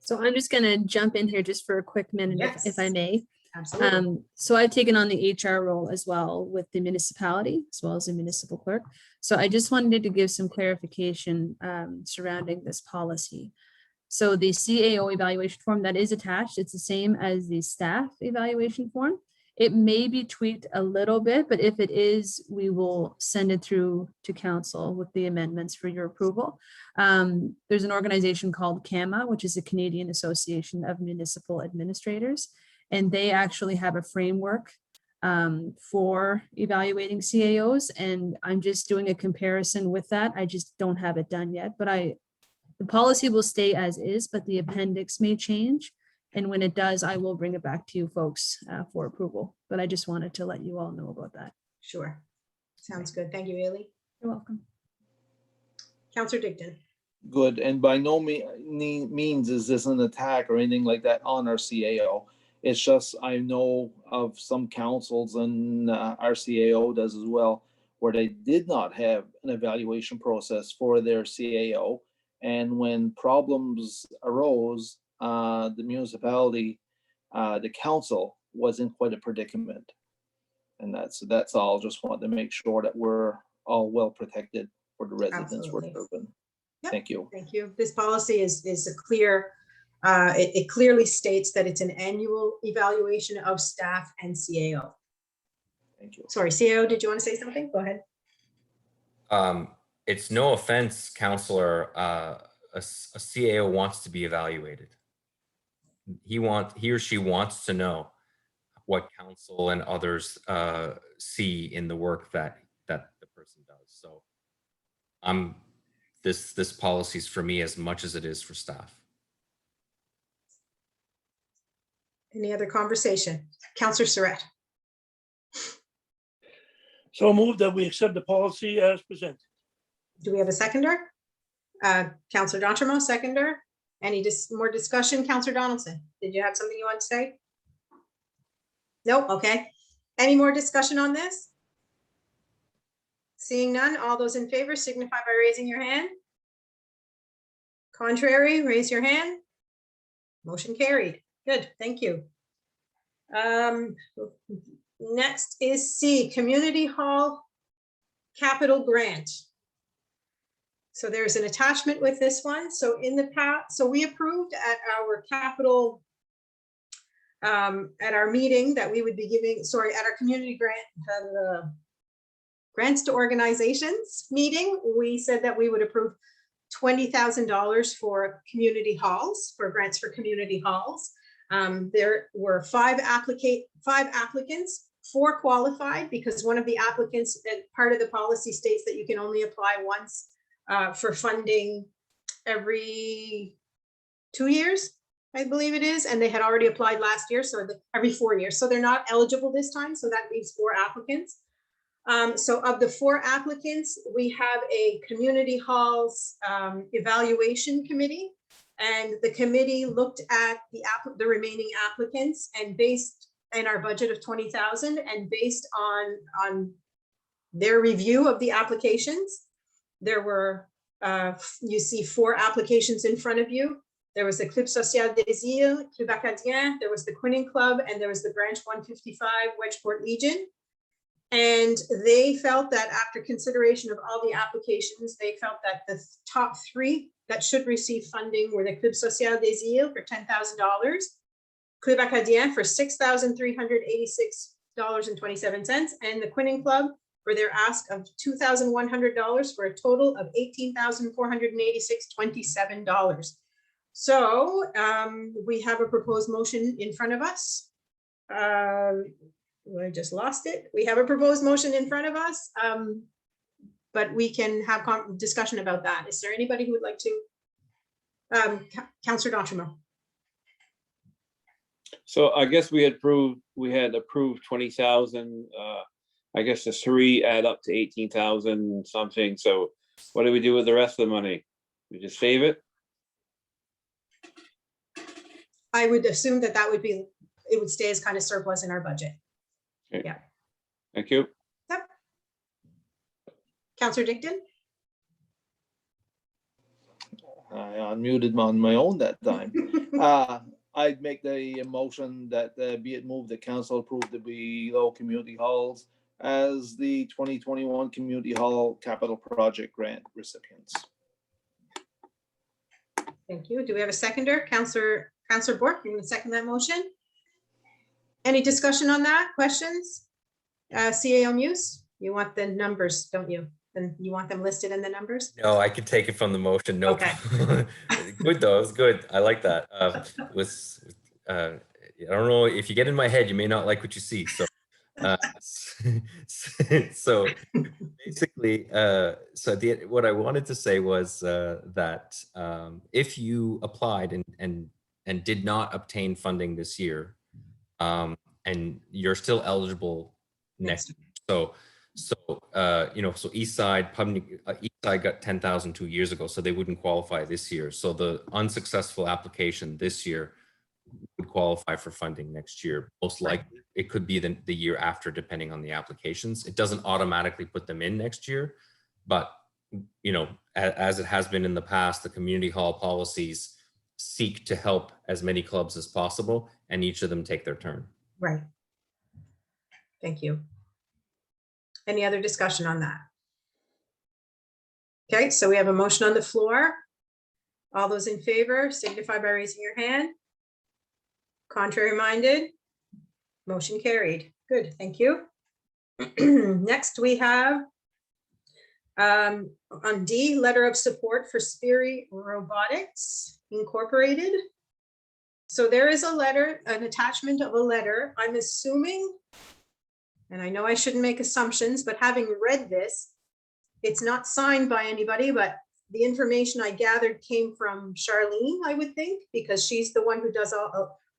So I'm just going to jump in here just for a quick minute, if I may. Absolutely. So I've taken on the HR role as well with the municipality, as well as the municipal clerk. So I just wanted to give some clarification surrounding this policy. So the CAO evaluation form that is attached, it's the same as the staff evaluation form. It may be tweaked a little bit, but if it is, we will send it through to council with the amendments for your approval. There's an organization called CAMA, which is the Canadian Association of Municipal Administrators, and they actually have a framework for evaluating CAOs, and I'm just doing a comparison with that. I just don't have it done yet, but the policy will stay as is, but the appendix may change. And when it does, I will bring it back to you folks for approval. But I just wanted to let you all know about that. Sure. Sounds good. Thank you, Ailey. You're welcome. Councillor Digdon. Good, and by no means is this an attack or anything like that on our CAO. It's just, I know of some councils, and our CAO does as well, where they did not have an evaluation process for their CAO. And when problems arose, the municipality, the council was in quite a predicament. And that's all. Just wanted to make sure that we're all well protected for the residents we're serving. Yep. Thank you. Thank you. This policy is a clear, it clearly states that it's an annual evaluation of staff and CAO. Thank you. Sorry, CAO, did you want to say something? Go ahead. It's no offense, Councillor, a CAO wants to be evaluated. He or she wants to know what council and others see in the work that the person does. So this policy is for me as much as it is for staff. Any other conversation? Councillor Surratt. So move that we accept the policy as presented. Do we have a seconder? Councillor D'Entremont, seconder. Any more discussion? Councillor Donaldson, did you have something you want to say? Nope, okay. Any more discussion on this? Seeing none, all those in favor signify by raising your hand. Contrary, raise your hand. Motion carried. Good, thank you. Next is C, Community Hall Capital Grant. So there's an attachment with this one. So in the past, so we approved at our capital, at our meeting that we would be giving, sorry, at our community grant, grants to organizations meeting, we said that we would approve $20,000 for community halls, for grants for community halls. There were five applicants, 4 qualified because one of the applicants, part of the policy states that you can only apply once for funding every 2 years, I believe it is, and they had already applied last year, so every 4 years. So they're not eligible this time, so that leaves 4 applicants. So of the 4 applicants, we have a community halls evaluation committee, and the committee looked at the remaining applicants and based in our budget of 20,000 and based on their review of the applications, there were, you see 4 applications in front of you. There was the Club Social des Îles, Club Acadien, there was the Quinning Club, and there was the Branch 155 Wedgeport Legion. And they felt that after consideration of all the applications, they felt that the top 3 that should receive funding were the Club Social des Îles for $10,000, Club Acadien for $6,386.27, and the Quinning Club for their ask of $2,100 for a total of $18,486.27. So we have a proposed motion in front of us. I just lost it. We have a proposed motion in front of us, but we can have discussion about that. Is there anybody who would like to? Councillor D'Entremont. So I guess we had approved 20,000. I guess the 3 add up to 18,000 something. So what do we do with the rest of the money? We just save it? I would assume that it would stay as kind of surplus in our budget. Okay. Yeah. Thank you. Yep. Councillor Dickton. I unmuted on my own that time. I'd make the motion that be it moved that council approve the below community halls as the 2021 Community Hall Capital Project Grant recipients. Thank you. Do we have a seconder? Councillor Bork, you want to second that motion? Any discussion on that? Questions? CAO Muise, you want the numbers, don't you? And you want them listed in the numbers? No, I could take it from the motion. No. Okay. Good though. It was good. I like that. I don't know, if you get in my head, you may not like what you see. So, so basically, what I wanted to say was that if you applied and did not obtain funding this year, and you're still eligible next year. So East Side got 10,000 2 years ago, so they wouldn't qualify this year. So the unsuccessful application this year would qualify for funding next year. Most likely, it could be the year after, depending on the applications. It doesn't automatically put them in next year, but as it has been in the past, the community hall policies seek to help as many clubs as possible, and each of them take their turn. Right. Thank you. Any other discussion on that? Okay, so we have a motion on the floor. All those in favor signify by raising your hand. Contrary minded, motion carried. Good, thank you. Next we have on D, letter of support for Spiri Robotics Incorporated. So there is a letter, an attachment of a letter. I'm assuming, and I know I shouldn't make assumptions, but having read this, it's not signed by anybody, but the information I gathered came from Charlene, I would think, because she's the one who does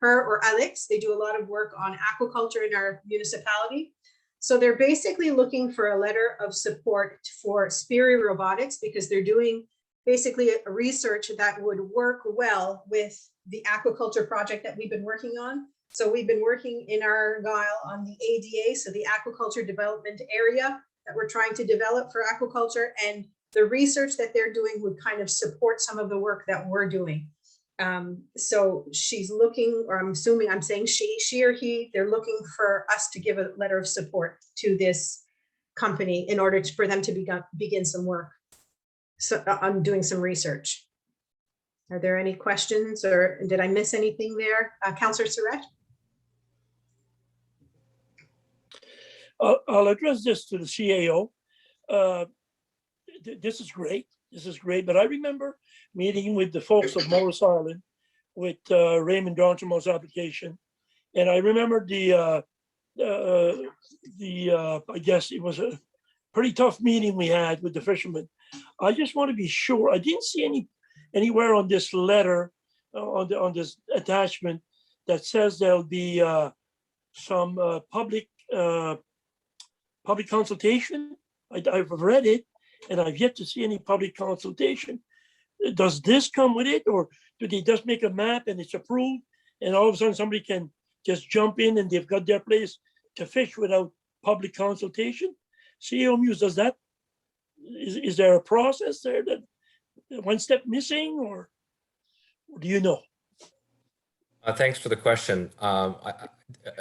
her or Alex, they do a lot of work on aquaculture in our municipality. So they're basically looking for a letter of support for Spiri Robotics because they're doing basically a research that would work well with the aquaculture project that we've been working on. So we've been working in Argyle on the ADA, so the aquaculture development area that we're trying to develop for aquaculture, and the research that they're doing would kind of support some of the work that we're doing. So she's looking, or I'm assuming I'm saying she or he, they're looking for us to give a letter of support to this company in order for them to begin some work. So I'm doing some research. Are there any questions, or did I miss anything there? Councillor Surratt? I'll address this to the CAO. This is great. This is great. But I remember meeting with the folks of Morris Island with Raymond Donchamo's application. And I remember I guess it was a pretty tough meeting we had with the fishermen. I just want to be sure. I didn't see anywhere on this letter, on this attachment, that says there'll be some public consultation. I've read it, and I've yet to see any public consultation. Does this come with it, or do they just make a map and it's approved, and all of a sudden somebody can just jump in and they've got their place to fish without public consultation? CEO Muise, does that, is there a process there that one step missing, or do you know? Thanks for the question.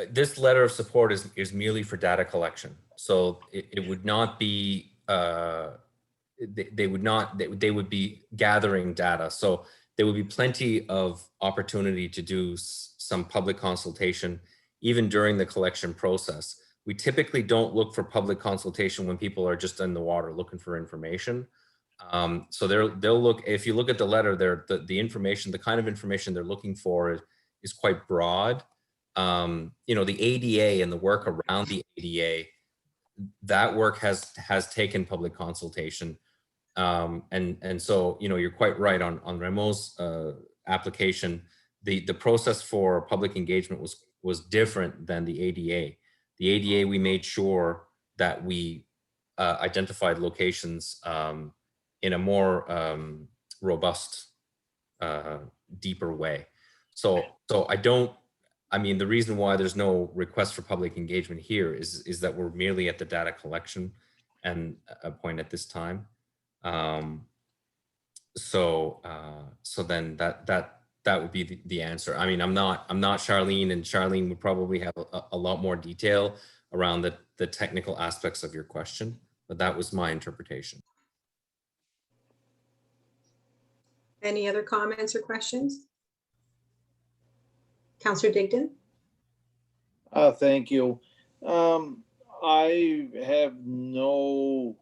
This letter of support is merely for data collection. So it would not be, they would be gathering data. So there would be plenty of opportunity to do some public consultation, even during the collection process. We typically don't look for public consultation when people are just in the water looking for information. So they'll look, if you look at the letter, the information, the kind of information they're looking for is quite broad. You know, the ADA and the work around the ADA, that work has taken public consultation. And so, you know, you're quite right on Rameau's application. The process for public engagement was different than the ADA. The ADA, we made sure that we identified locations in a more robust, deeper way. So I mean, the reason why there's no request for public engagement here is that we're merely at the data collection and a point at this time. So then that would be the answer. I mean, I'm not Charlene, and Charlene would probably have a lot more detail around the technical aspects of your question, but that was my interpretation. Any other comments or questions? Councillor Digdon? Thank you. I have no,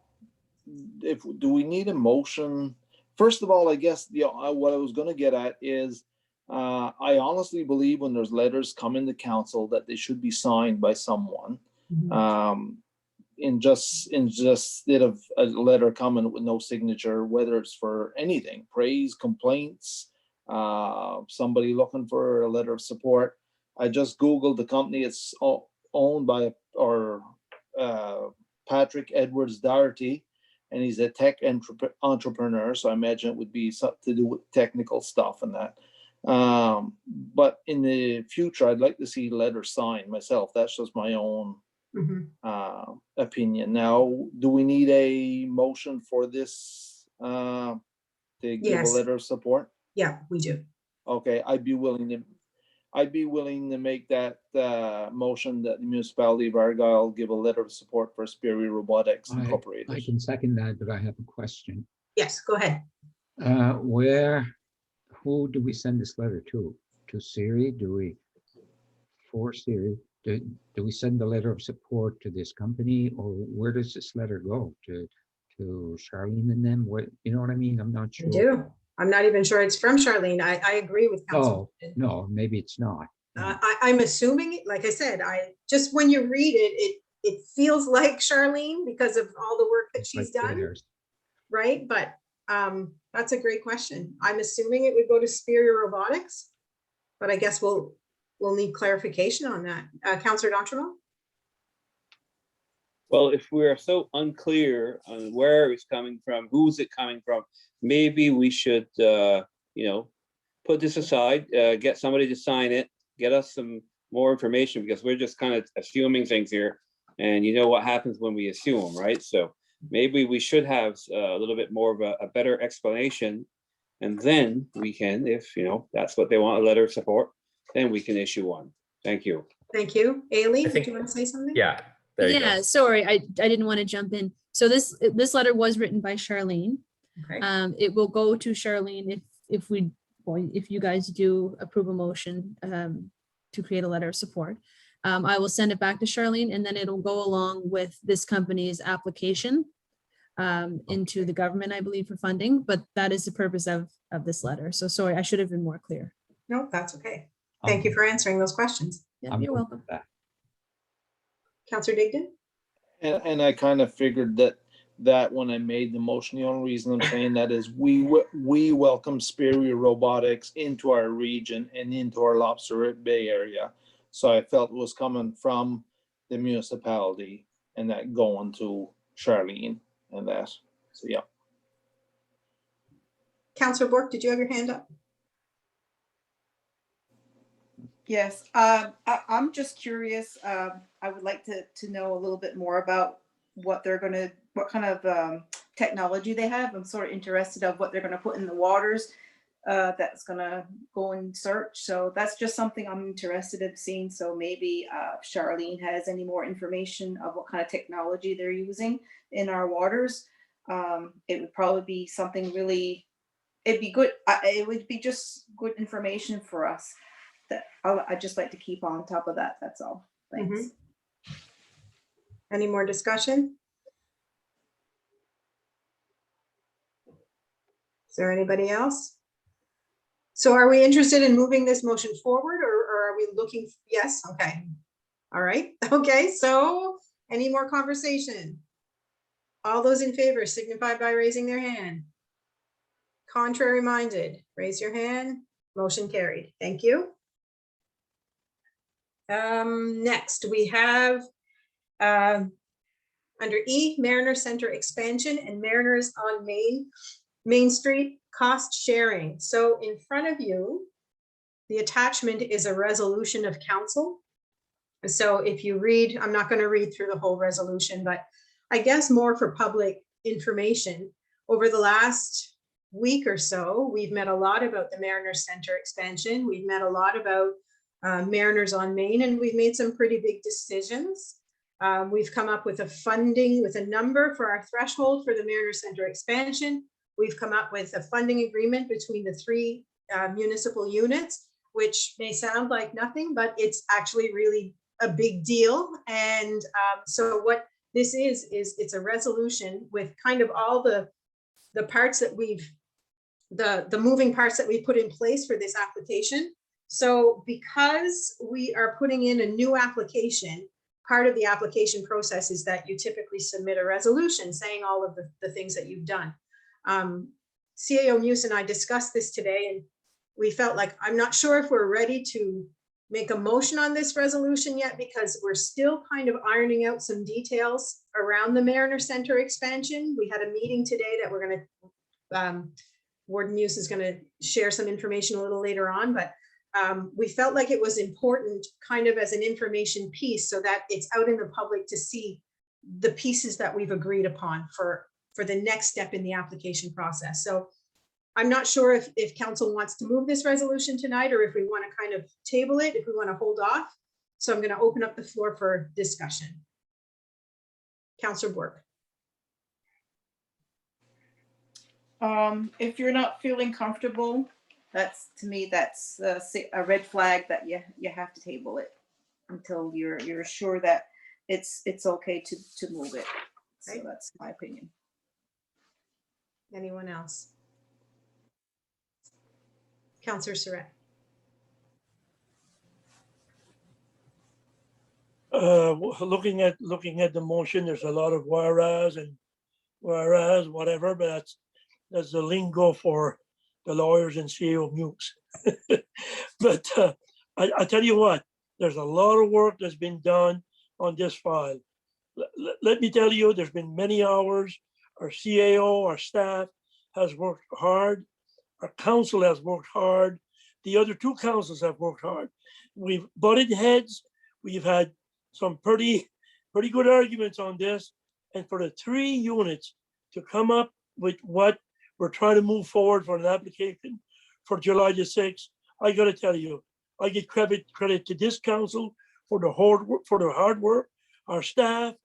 do we need a motion? First of all, I guess what I was going to get at is I honestly believe when there's letters coming to council that they should be signed by someone. Instead of a letter coming with no signature, whether it's for anything, praise, complaints, somebody looking for a letter of support. I just Googled the company. It's owned by Patrick Edwards Doherty, and he's a tech entrepreneur. So I imagine it would be something to do with technical stuff and that. But in the future, I'd like to see letters signed myself. That's just my own opinion. Now, do we need a motion for this to give a letter of support? Yeah, we do. Okay, I'd be willing to make that motion that the municipality of Argyle give a letter of support for Spiri Robotics Incorporated. I can second that, but I have a question. Yes, go ahead. Who do we send this letter to? To Siri? For Siri? Do we send the letter of support to this company, or where does this letter go? To Charlene and them? What, you know what I mean? I'm not sure. I do. I'm not even sure it's from Charlene. I agree with Council. No, maybe it's not. I'm assuming, like I said, just when you read it feels like Charlene because of all the work that she's done, right? But that's a great question. I'm assuming it would go to Spiri Robotics, but I guess we'll need clarification on that. Councillor Dontremont? Well, if we're so unclear on where it's coming from, who's it coming from, maybe we should, put this aside, get somebody to sign it, get us some more information, because we're just kind of assuming things here. And you know what happens when we assume, right? So maybe we should have a little bit more of a better explanation. And then we can, if, that's what they want, a letter of support, then we can issue one. Thank you. Thank you. Ailey, did think- you want to say something? Yeah, there you go. Yeah, sorry, I didn't want to jump in. So this letter was written by Charlene. Okay. It will go to Charlene if you guys do approve a motion to create a letter of support. I will send it back to Charlene, and then it'll go along with this company's application into the government, I believe, for funding, but that is the purpose of this letter. So sorry, I should have been more clear. No, that's okay. Thank you for answering those questions. Yeah, I'm you're good welcome. with that. Counselor Digdon? And I kind of figured that when I made the motion, the only reason I'm saying that is we welcome Spiri Robotics into our region and into our Lobster Bay area. So I felt it was coming from the municipality and that going to Charlene and that. So, yeah. Counselor Bork, did you have your hand up? Yes, I'm just curious. I would like to know a little bit more about what kind of technology they have. I'm sort of interested of what they're gonna put in the waters that's gonna go and search. So that's just something I'm interested in seeing. So maybe Charlene has any more information of what kind of technology they're using in our waters. It would probably be something really, it'd be good. It would be just good information for us. That I'd just like to keep on top of that. That's all. Thanks. Any more discussion? Is there anybody else? So are we interested in moving this motion forward, or are we looking? Yes, okay. All right, okay, so any more conversation? All those in favor signify by raising their hand. Contrary minded, raise your hand. Motion carried. Thank you. Next, we have under E, Mariner Center expansion and Mariners on Main Street cost sharing. So in front of you, the attachment is a resolution of council. So if you read, I'm not going to read through the whole resolution, but I guess more for public information. Over the last week or so, we've met a lot about the Mariner Center expansion. We've met a lot about Mariners on Main, and we've made some pretty big decisions. We've come up with a number for our threshold for the Mariner Center expansion. We've come up with a funding agreement between the three municipal units, which may sound like nothing, but it's actually really a big deal. And so what this is it's a resolution with kind of all the parts that the moving parts that we put in place for this application. So because we are putting in a new application, part of the application process is that you typically submit a resolution saying all of the things that you've done. CAO Muise and I discussed this today, and we felt like, I'm not sure if we're ready to make a motion on this resolution yet, because we're still kind of ironing out some details around the Mariner Center expansion. We had a meeting today that we're going to, Warden Muise is going to share some information a little later on, but we felt like it was important kind of as an information piece so that it's out in the public to see the pieces that we've agreed upon for the next step in the application process. So I'm not sure if council wants to move this resolution tonight, or if we want to kind of table it, if we want to hold off. So I'm going to open up the floor for discussion. Councillor Bork. If you're not feeling comfortable, to me, that's a red flag that you have to table it until you're sure that it's okay to move it. So Right. that's my opinion. Anyone else? Councillor Surratt. Looking at the motion, there's a lot of whereas and whatever, but that's the lingo for the lawyers in CAO Muise. But I tell you what, there's a lot of work that's been done on this file. let me tell you, there's been many hours. Our CAO, our staff has worked hard. Our council has worked hard. The other two councils have worked hard. We've butted heads. We've had some pretty good arguments on this. And for the 3 units to come up with what we're trying to move forward for an application for July the 6th, I gotta tell you, I give credit to this council for the hard work, our staff,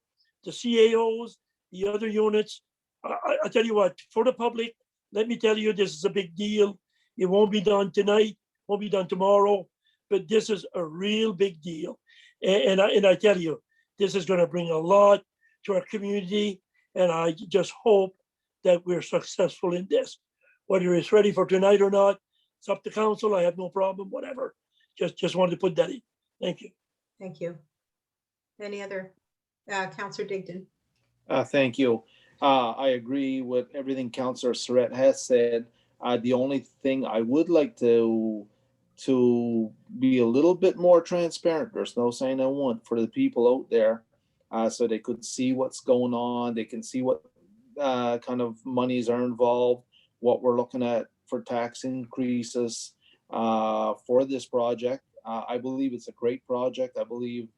the CAOs, the other units. I tell you what, for the public, let me tell you, this is a big deal. It won't be done tonight, won't be done tomorrow, but this is a real big deal. And I tell you, this is going to bring a lot to our community, and I just hope that we're successful in this. Whether it's ready for tonight or not, it's up to council. I have no problem, whatever. Just wanted to put that in. Thank you. Thank you. Any other, Councillor Digdon? Thank you. I agree with everything Councillor Surratt has said. The only thing I would like to be a little bit more transparent, there's no saying I won't, for the people out there, so they could see what's going on. They can see what kind of monies are involved, what we're looking at for tax increases for this project. I believe it's a great project. I believe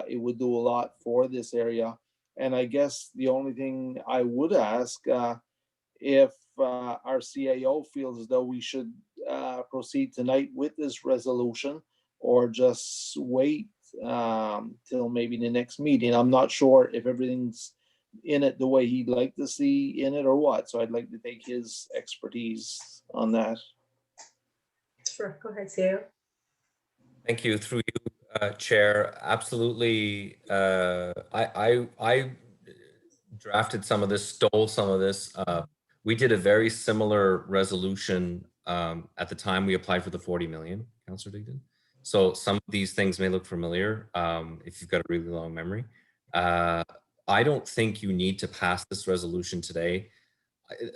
it would do a lot for this area. And I guess the only thing I would ask, if our CAO feels as though we should proceed tonight with this resolution, or just wait till maybe the next meeting. I'm not sure if everything's in it the way he'd like to see in it or what. So I'd like to take his expertise on that. Sure, go ahead, CAO. Thank you. Through you, Chair. Absolutely. I drafted some of this, stole some of this. We did a very similar resolution at the time we applied for the 40 million, Councillor Digdon. So some of these things may look familiar if you've got a really long memory. I don't think you need to pass this resolution today.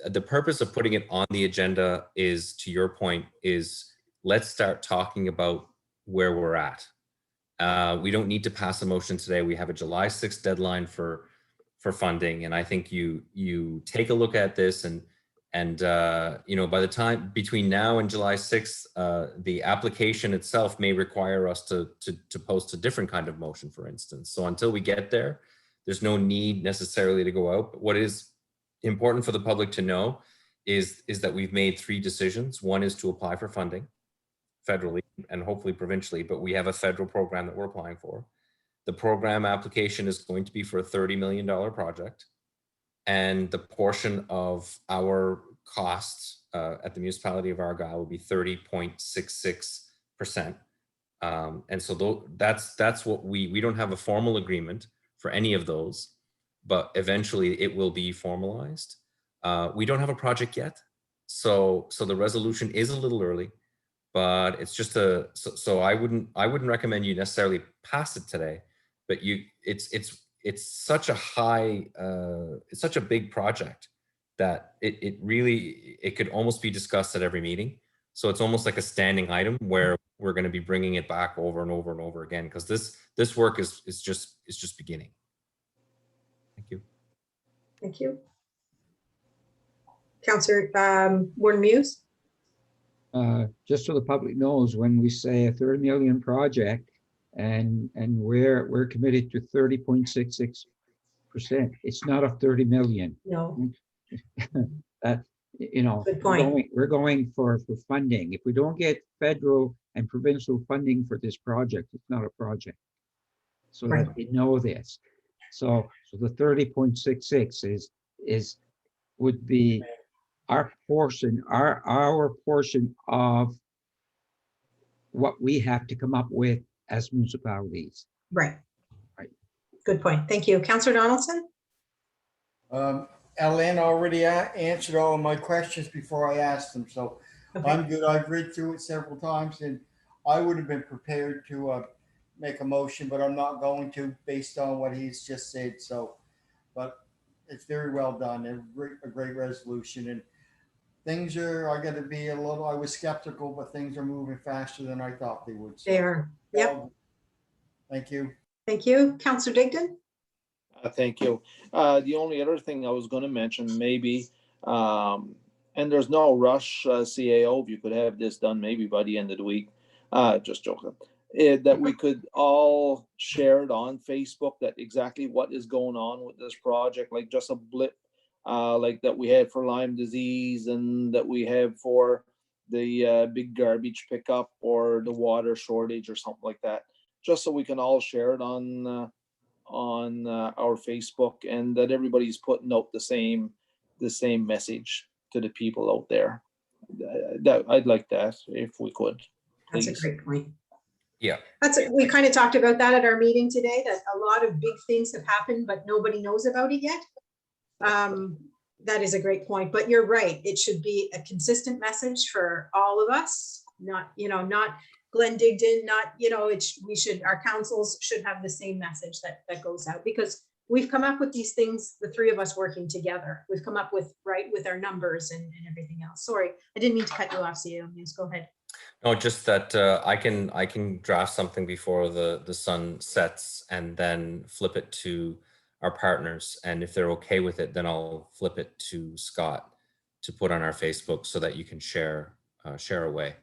The purpose of putting it on the agenda is, to your point, is let's start talking about where we're at. We don't need to pass a motion today. We have a July 6th deadline for funding, and I think you take a look at this, and you know, by the time between now and July 6th, the application itself may require us to post a different kind of motion, for instance. So until we get there, there's no need necessarily to go out. But what is important for the public to know is that we've made 3 decisions. One is to apply for funding federally and hopefully provincially, but we have a federal program that we're applying for. The program application is going to be for a $30 million project, and the portion of our costs at the municipality of Argyle will be 30.66%. And so that's what we don't have a formal agreement for any of those, but eventually it will be formalized. We don't have a project yet, so the resolution is a little early, but it's just so I wouldn't recommend you necessarily pass it today, but it's such a high it's such a big project that it could almost be discussed at every meeting. So it's almost like a standing item where we're going to be bringing it back over and over and over again, because this work is just beginning. Thank you. Thank you. Councillor Warden Muise? Just so the public knows, when we say a 30 million project and we're committed to 30.66%, it's not a 30 million. No. That, you know, Good point. we're going for funding. If we don't get federal and provincial funding for this project, it's not a project. So Right. that they know this. So the 30.66 would be our portion, our portion of what we have to come up with as municipalities. Right. Right. Good point. Thank you. Councillor Donaldson? Ellen already answered all of my questions before I asked them, so Okay. I'm good. I've read through it several times, and I would have been prepared to make a motion, but I'm not going to, based on what he's just said. So, but it's very well done. A great resolution, and things are. I got to be a little. I was skeptical, but things are moving faster than I thought they would. So, They are. Yep. thank you. Thank you. Councillor Digdon? Thank you. The only other thing I was going to mention, maybe, and there's no rush, CAO, if you could have this done maybe by the end of the week, just joking, that we could all share it on Facebook, that exactly what is going on with this project, like just a blip, like that we had for Lyme disease and that we have for the big garbage pickup or the water shortage or something like that, just so we can all share it on our Facebook, and that everybody's putting out the same message to the people out there. That I'd like that if we could. That's a Please. great point. Yeah. We kind of talked about that at our meeting today, that a lot of big things have happened, but nobody knows about it yet. That is a great point, but you're right. It should be a consistent message for all of us, not Glenn Digdon, our councils should have the same message that goes out, because we've come up with these things, the three of us working together. We've come up with our numbers and everything else. Sorry, I didn't mean to cut you off, CEO. Yes, go ahead. No, just that I can draft something before the sun sets and then flip it to our partners. And if they're okay with it, then I'll flip it to Scott to put on our Facebook so that you can share away.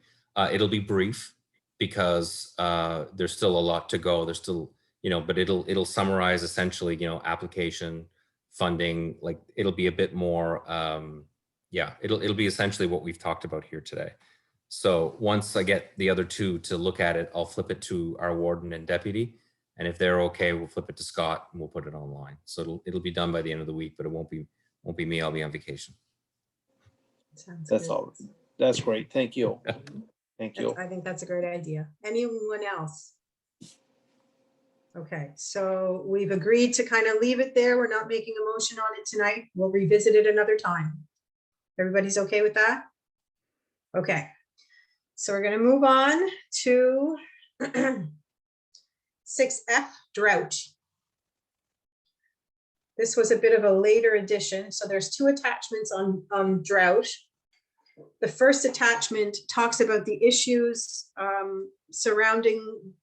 It'll be brief because there's still a lot to go. There's still, but it'll summarize essentially, application, funding, like it'll be a bit more, it'll be essentially what we've talked about here today. So once I get the other two to look at it, I'll flip it to our warden and deputy. And if they're okay, we'll flip it to Scott and we'll put it online. So it'll be done by the end of the week, but it won't be me. I'll be on vacation. That's all. That's great. Thank you. Thank you. I think that's a great idea. Anyone else? Okay, so we've agreed to kind of leave it there. We're not making a motion on it tonight. We'll revisit it another time. Everybody's okay with that? Okay, so we're going to move on to 6F, Drought. This was a bit of a later addition. So there's two attachments on Drought. The first attachment talks about the issues surrounding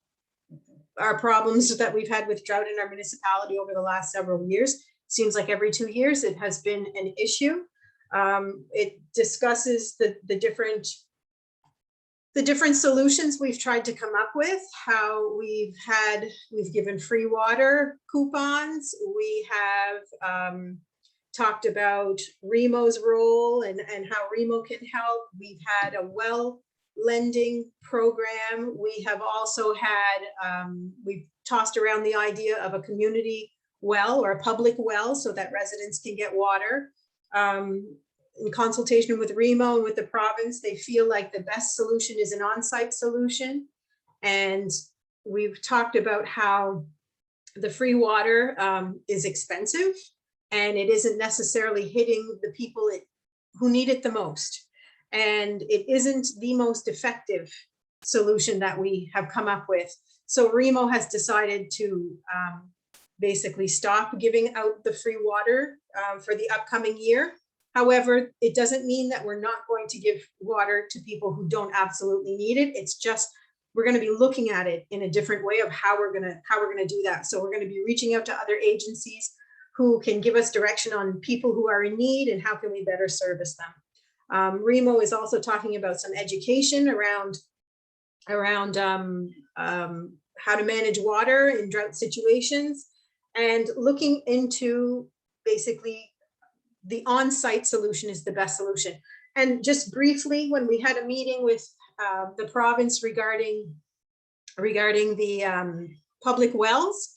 our problems that we've had with drought in our municipality over the last several years. Seems like every 2 years it has been an issue. It discusses the different solutions we've tried to come up with, how we've given free water coupons. We have talked about REMO's role and how REMO can help. We've had a well lending program. We have also had, we've tossed around the idea of a community well or a public well so that residents can get water. In consultation with REMO and with the province, they feel like the best solution is an on-site solution. And we've talked about how the free water is expensive and it isn't necessarily hitting the people who need it the most. And it isn't the most effective solution that we have come up with. So REMO has decided to basically stop giving out the free water for the upcoming year. However, it doesn't mean that we're not going to give water to people who don't absolutely need it. It's just, we're going to be looking at it in a different way of how we're going to do that. So we're going to be reaching out to other agencies who can give us direction on people who are in need and how can we better service them. REMO is also talking about some education around how to manage water in drought situations and looking into basically the on-site solution is the best solution. And just briefly, when we had a meeting with the province regarding the public wells,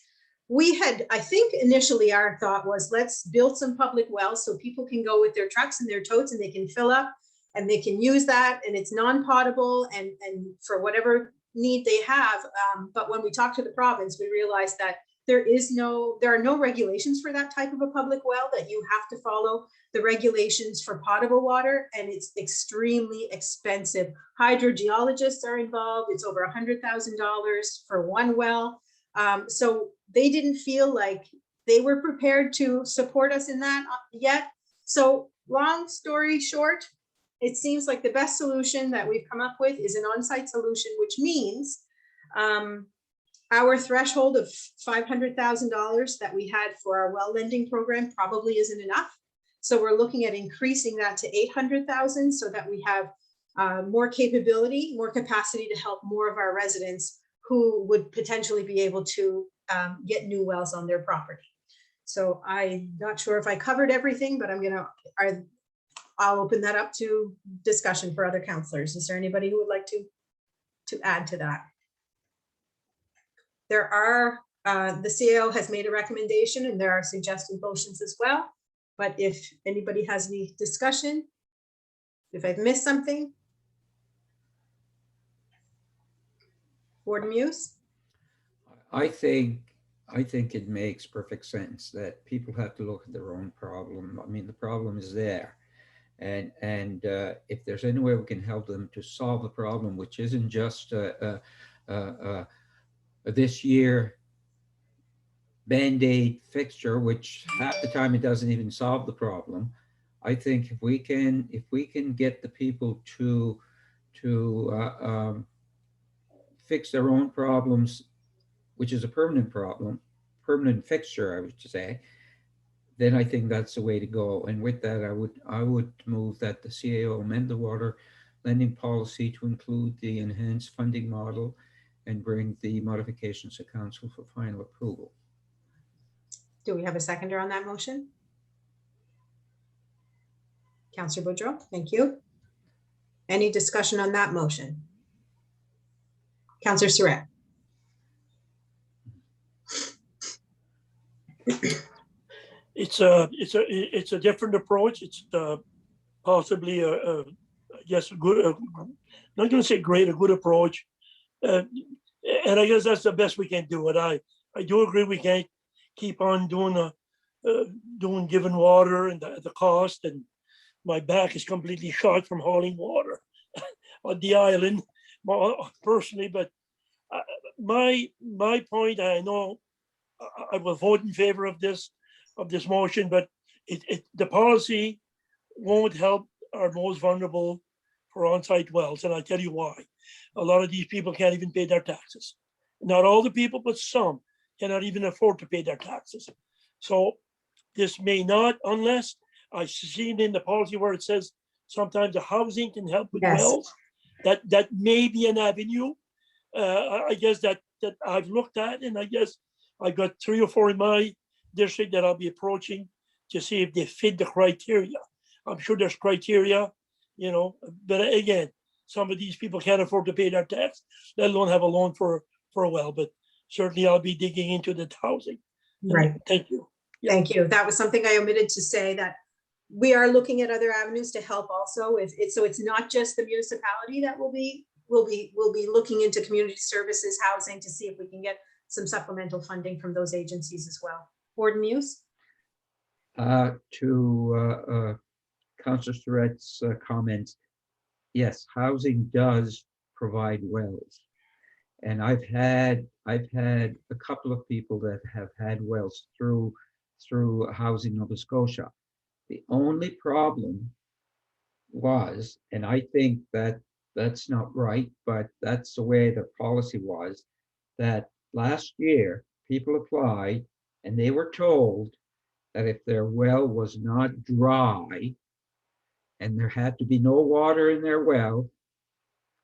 we had, I think initially our thought was, let's build some public wells so people can go with their trucks and their totes and they can fill up and they can use that and it's non-potable and for whatever need they have. But when we talked to the province, we realized that there are no regulations for that type of a public well, that you have to follow the regulations for potable water, and it's extremely expensive. Hydrogeologists are involved. It's over $100,000 for one well. So they didn't feel like they were prepared to support us in that yet. So long story short, it seems like the best solution that we've come up with is an on-site solution, which means Our threshold of $500,000 that we had for our well lending program probably isn't enough. So we're looking at increasing that to 800,000 so that we have more capability, more capacity to help more of our residents who would potentially be able to get new wells on their property. So I'm not sure if I covered everything, but I'll open that up to discussion for other counselors. Is there anybody who would like to add to that? There are, the CAO has made a recommendation and there are suggested motions as well. But if anybody has any discussion, if I've missed something. Warden Muise? I think it makes perfect sense that people have to look at their own problem. I mean, the problem is there. And if there's any way we can help them to solve the problem, which isn't just this year Band-Aid fixture, which half the time it doesn't even solve the problem. I think if we can get the people to fix their own problems, which is a permanent problem, permanent fixture, I would say, then I think that's the way to go. And with that, I would move that the CAO amend the water lending policy to include the enhanced funding model and bring the modifications to council for final approval. Do we have a seconder on that motion? Councillor Boudreau, thank you. Any discussion on that motion? Councillor Surratt. It's a different approach. It's possibly I guess a good, not going to say great, a good approach, and I guess that's the best we can do. And I do agree we can't keep on doing giving water and the cost, and my back is completely shot from hauling water on the island personally. But my point, I know I will vote in favor of this motion, but the policy won't help our most vulnerable for on-site wells, and I tell you why. A lot of these people can't even pay their taxes. Not all the people, but some cannot even afford to pay their taxes. So this may not, unless I see it in the policy where it says sometimes the housing can help with Yes. wells. That may be an avenue. I guess that I've looked at, and I guess I've got 3 or 4 in my district that I'll be approaching to see if they fit the criteria. I'm sure there's criteria, but again, some of these people can't afford to pay their tax, let alone have a loan for a well. But certainly I'll be digging into the housing. Right. Thank you. Yeah. Thank you. That was something I omitted to say, that we are looking at other avenues to help also. So it's not just the municipality that will be looking into community services, housing, to see if we can get some supplemental funding from those agencies as well. Warden Muise? To Councillor Surratt's comments, yes, housing does provide wells, and I've had a couple of people that have had wells through Housing Nova Scotia. The only problem was, and I think that's not right, but that's the way the policy was, that last year people applied and they were told that if their well was not dry and there had to be no water in their well,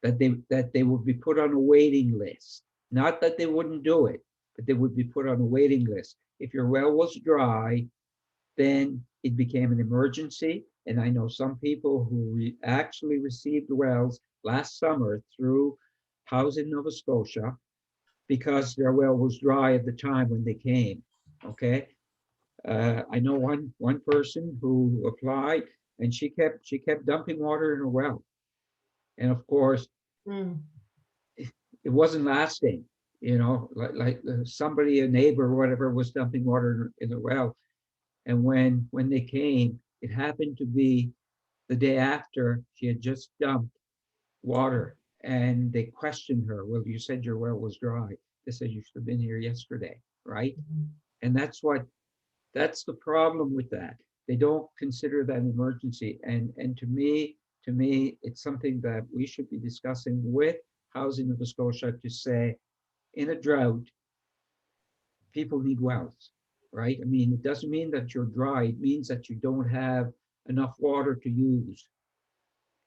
that they would be put on a waiting list. Not that they wouldn't do it, but they would be put on a waiting list. If your well was dry, then it became an emergency. And I know some people who actually received wells last summer through Housing Nova Scotia because their well was dry at the time when they came. Okay. I know one person who applied, and she kept dumping water in her well, and of course it wasn't lasting. Like somebody, a neighbor or whatever, was dumping water in the well, and when they came, it happened to be the day after she had just dumped water, and they questioned her. Well, you said your well was dry. They said you should have been here yesterday, right? And that's the problem with that. They don't consider that an emergency. And to me, it's something that we should be discussing with Housing Nova Scotia to say, in a drought, people need wells, right? I mean, it doesn't mean that you're dry. It means that you don't have enough water to use,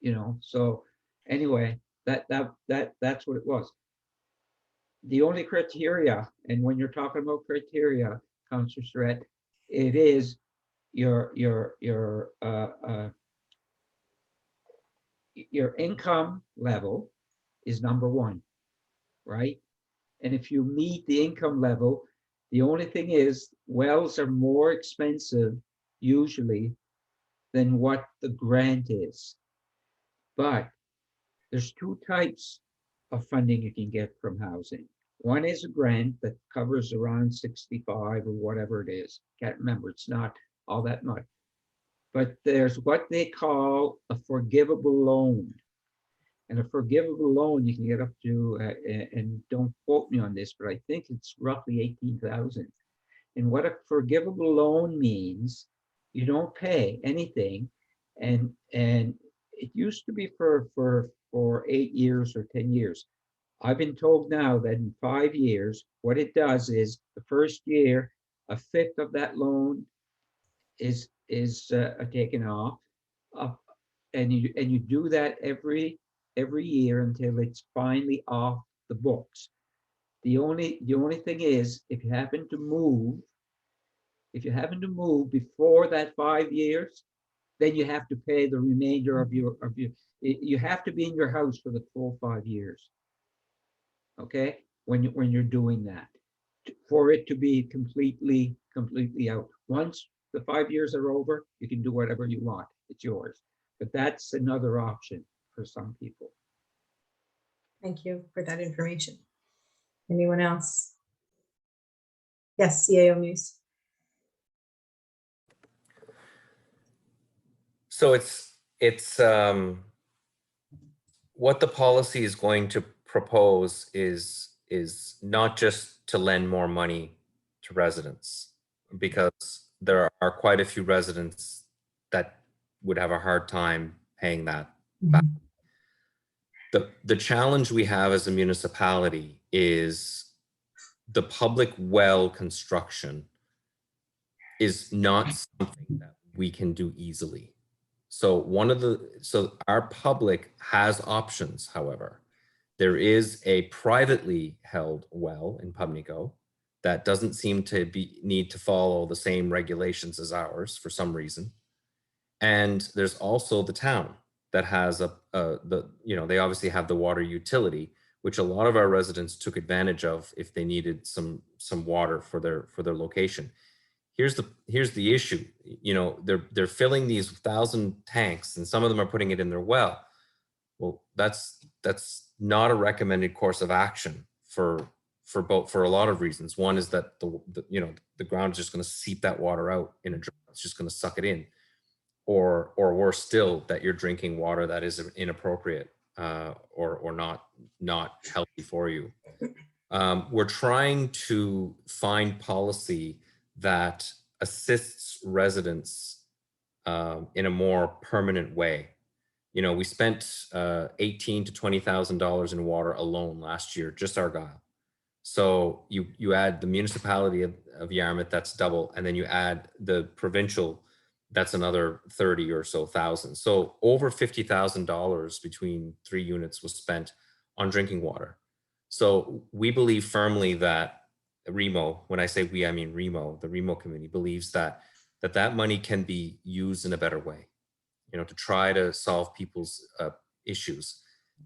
you know? So anyway, that's what it was. The only criteria, and when you're talking about criteria, Councillor Surratt, it is your income level is number one, right? And if you meet the income level, the only thing is wells are more expensive usually than what the grant is. But there's two types of funding you can get from housing. One is a grant that covers around 65 or whatever it is. Can't remember, it's not all that much. But there's what they call a forgivable loan. And a forgivable loan you can get up to, and don't quote me on this, but I think it's roughly 18,000. And what a forgivable loan means, you don't pay anything, and it used to be for 8 years or 10 years. I've been told now that in 5 years, what it does is the first year, a fifth of that loan is taken off, and you do that every year until it's finally off the books. The only thing is, if you happen to move before that 5 years, then you have to pay the remainder of your you have to be in your house for the full 5 years. Okay, when you're doing that, for it to be completely out. Once the 5 years are over, you can do whatever you want. It's yours. But that's another option for some people. Thank you for that information. Anyone else? Yes, CAO Muise. So it's what the policy is going to propose is not just to lend more money to residents, because there are quite a few residents that would have a hard time paying that back. The challenge we have as a municipality is the public well construction is not something that we can do easily. So our public has options. However, there is a privately held well in Pubnico that doesn't seem to need to follow the same regulations as ours for some reason. And there's also the town that has they obviously have the water utility, which a lot of our residents took advantage of if they needed some water for their location. Here's the issue. They're filling these 1,000 tanks, and some of them are putting it in their well. Well, that's not a recommended course of action for a lot of reasons. One is that the ground is just going to seep that water out in a drought. It's just going to suck it in, or worse still, that you're drinking water that is inappropriate or not healthy for you. We're trying to find policy that assists residents in a more permanent way. We spent $18,000 to $20,000 in water alone last year, just Argyle. So you add the municipality of Yarmouth, that's double, and then you add the provincial, that's another 30 or so thousand. So over $50,000 between 3 units was spent on drinking water. So we believe firmly that REMO, when I say we, I mean REMO, the REMO committee believes that money can be used in a better way, to try to solve people's issues.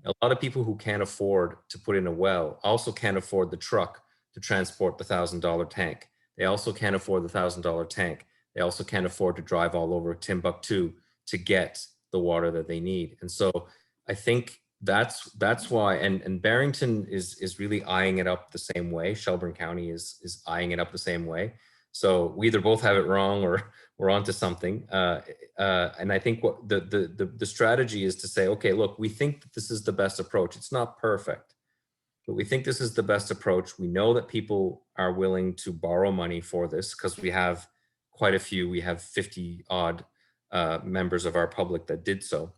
A lot of people who can't afford to put in a well also can't afford the truck to transport the $1,000 tank. They also can't afford the $1,000 tank. They also can't afford to drive all over Timbuktu to get the water that they need. And so I think that's why, and Barrington is really eyeing it up the same way. Shelburne County is eyeing it up the same way. So we either both have it wrong or we're onto something. And I think what the strategy is to say, okay, look, we think that this is the best approach. It's not perfect, but we think this is the best approach. We know that people are willing to borrow money for this because we have quite a few. We have 50 odd members of our public that did so.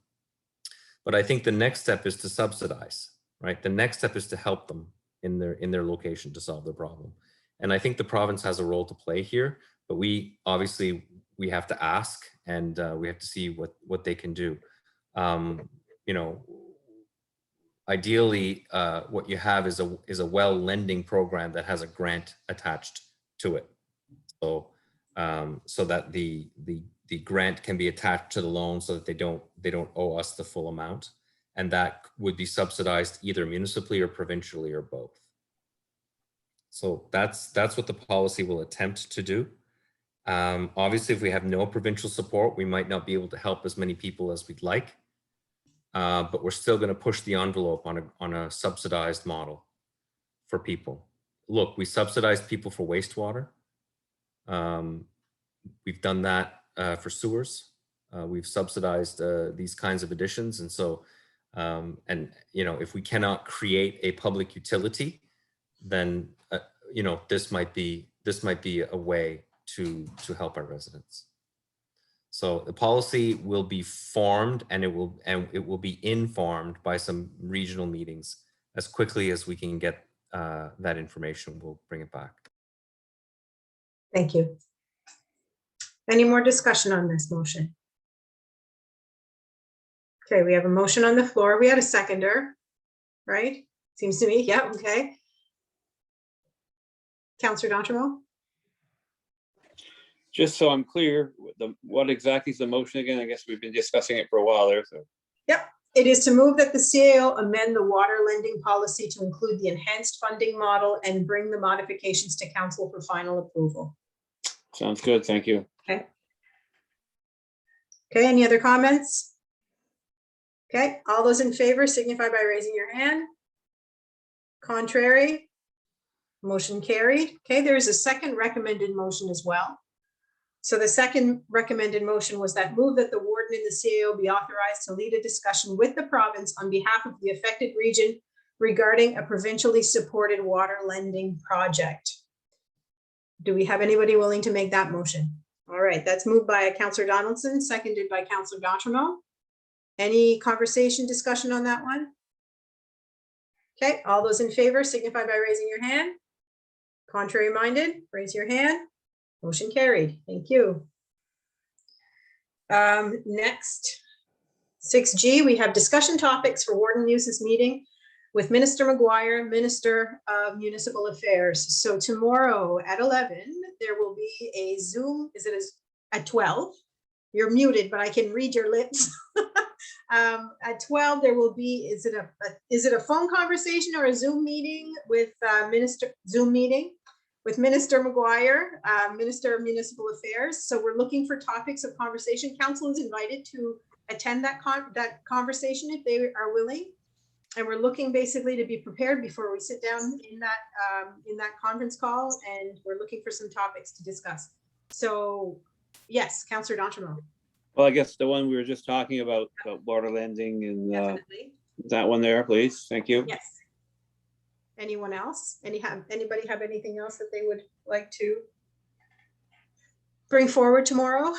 But I think the next step is to subsidize, right? The next step is to help them in their location to solve their problem. And I think the province has a role to play here, but we obviously, we have to ask, and we have to see what they can do. You know, ideally, what you have is a well lending program that has a grant attached to it. So so that the grant can be attached to the loan so that they don't owe us the full amount. And that would be subsidized either municipally or provincially or both. So that's what the policy will attempt to do. Obviously, if we have no provincial support, we might not be able to help as many people as we'd like. But we're still going to push the envelope on a subsidized model for people. Look, we subsidize people for wastewater. We've done that for sewers. We've subsidized these kinds of additions. And so, and you know, if we cannot create a public utility, then you know, this might be a way to help our residents. So the policy will be formed, and it will be informed by some regional meetings. As quickly as we can get that information, we'll bring it back. Thank you. Any more discussion on this motion? Okay, we have a motion on the floor. We had a seconder, right? Seems to me, yeah, okay. Councillor D'Entremont? Just so I'm clear, what exactly is the motion again? I guess we've been discussing it for a while there. So Yep, it is to move that the CAO amend the water lending policy to include the enhanced funding model and bring the modifications to council for final approval. sounds good. Thank you. Okay. Okay, any other comments? Okay, all those in favor signify by raising your hand. Contrary? Motion carried. Okay, there is a second recommended motion as well. So the second recommended motion was that move that the warden and the CAO be authorized to lead a discussion with the province on behalf of the affected region regarding a provincially supported water lending project. Do we have anybody willing to make that motion? All right, that's moved by Councillor Donaldson, seconded by Councillor D'Entremont. Any conversation, discussion on that one? Okay, all those in favor signify by raising your hand. Contrary minded, raise your hand. Motion carried. Thank you. Next, 6G, we have discussion topics for Warden Muise's meeting with Minister Maguire, Minister of Municipal Affairs. So tomorrow at 11, there will be a Zoom, at 12? You're muted, but I can read your lips. At 12, there will be, is it a phone conversation or a Zoom meeting with Minister Maguire, Minister of Municipal Affairs. So we're looking for topics of conversation. Council is invited to attend that conversation if they are willing. And we're looking basically to be prepared before we sit down in that conference call, and we're looking for some topics to discuss. So yes, Councillor D'Entremont. Well, I guess the one we were just talking about water lending and Definitely. that one there, please. Thank you. Yes. Anyone else? Anybody have anything else that they would like to bring forward tomorrow?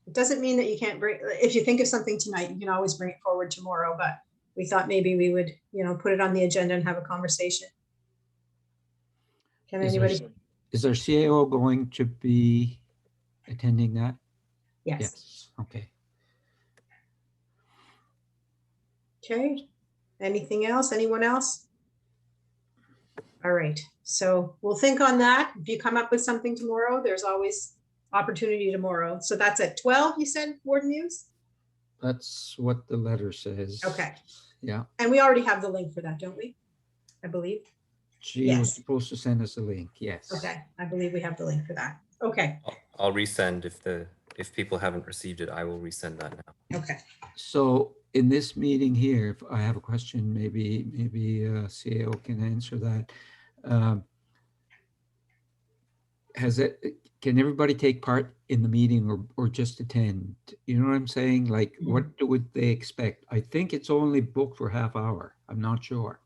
It doesn't mean that you can't bring, if you think of something tonight, you can always bring it forward tomorrow, but we thought maybe we would, put it on the agenda and have a conversation. Can anybody? Is our CAO going to be attending that? Yes. Okay. Okay. Anything else? Anyone else? All right. So we'll think on that. If you come up with something tomorrow, there's always opportunity tomorrow. So that's at 12, you said, Warden Muise? That's what the letter says. Okay. Yeah. And we already have the link for that, don't we? I believe. She Yes. was supposed to send us a link. Yes. Okay. I believe we have the link for that. Okay. I'll resend if people haven't received it. I will resend that now. Okay. So in this meeting here, if I have a question, maybe CAO can answer that. Can everybody take part in the meeting or just attend? You know what I'm saying? Like, what would they expect? I think it's only booked for half hour. I'm not sure.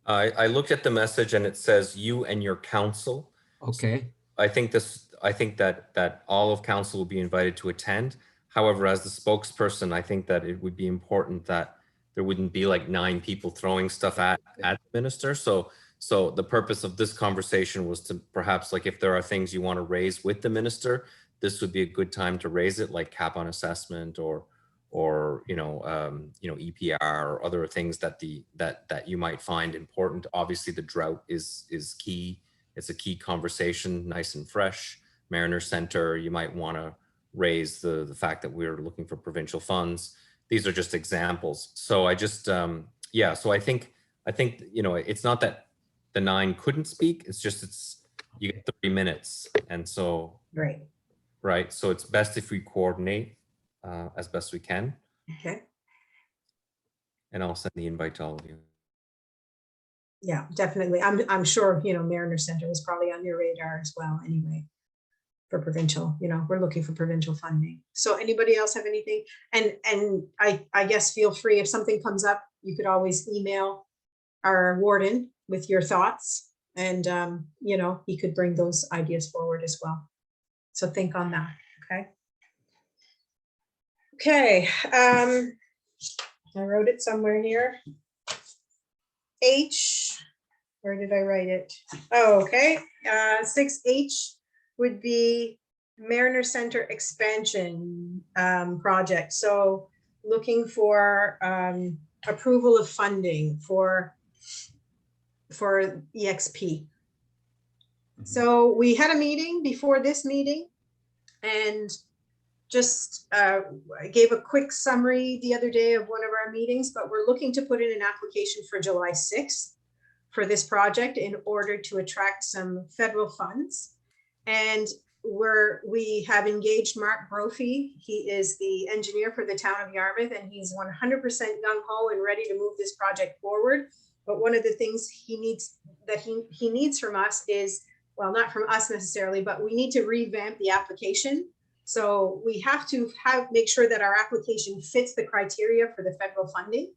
I looked at the message and it says you and your council. Okay. I think that all of council will be invited to attend. However, as the spokesperson, I think that it would be important that there wouldn't be like 9 people throwing stuff at the minister. So the purpose of this conversation was to perhaps, like, if there are things you want to raise with the minister, this would be a good time to raise it, like cap on assessment or EPR or other things that that you might find important. Obviously, the drought is key. It's a key conversation, nice and fresh. Mariner Center, you might want to raise the fact that we're looking for provincial funds. These are just examples. So I just yeah. So I think it's not that the 9 couldn't speak. It's just you get 30 minutes, and so right. So it's best if we coordinate as best we can. Okay. And I'll send the invite to all of you. Yeah, definitely. I'm sure, Mariner Center was probably on your radar as well anyway, for provincial, we're looking for provincial funding. So anybody else have anything? And I guess feel free, if something comes up, you could always email our warden with your thoughts, and he could bring those ideas forward as well. So think on that, okay? Okay, I wrote it somewhere here. H, where did I write it? Oh, okay, 6H would be Mariner Center expansion project. So looking for approval of funding for EXP. So we had a meeting before this meeting, and just I gave a quick summary the other day of one of our meetings, but we're looking to put in an application for July 6th for this project in order to attract some federal funds. And we have engaged Mark Brophy. He is the engineer for the town of Yarmouth, and he's 100% gung-ho and ready to move this project forward. But one of the things he needs from us is, well, not from us necessarily, but we need to revamp the application. So we have to make sure that our application fits the criteria for the federal funding.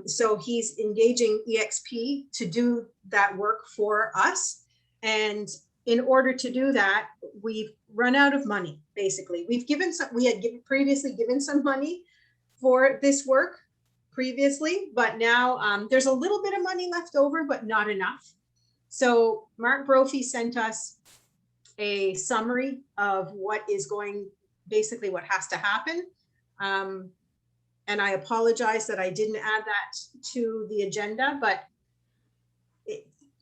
So he's engaging EXP to do that work for us. And in order to do that, we've run out of money, basically. We had previously given some money for this work previously, but now there's a little bit of money left over, but not enough. So Mark Brophy sent us a summary of what has to happen. And I apologize that I didn't add that to the agenda, but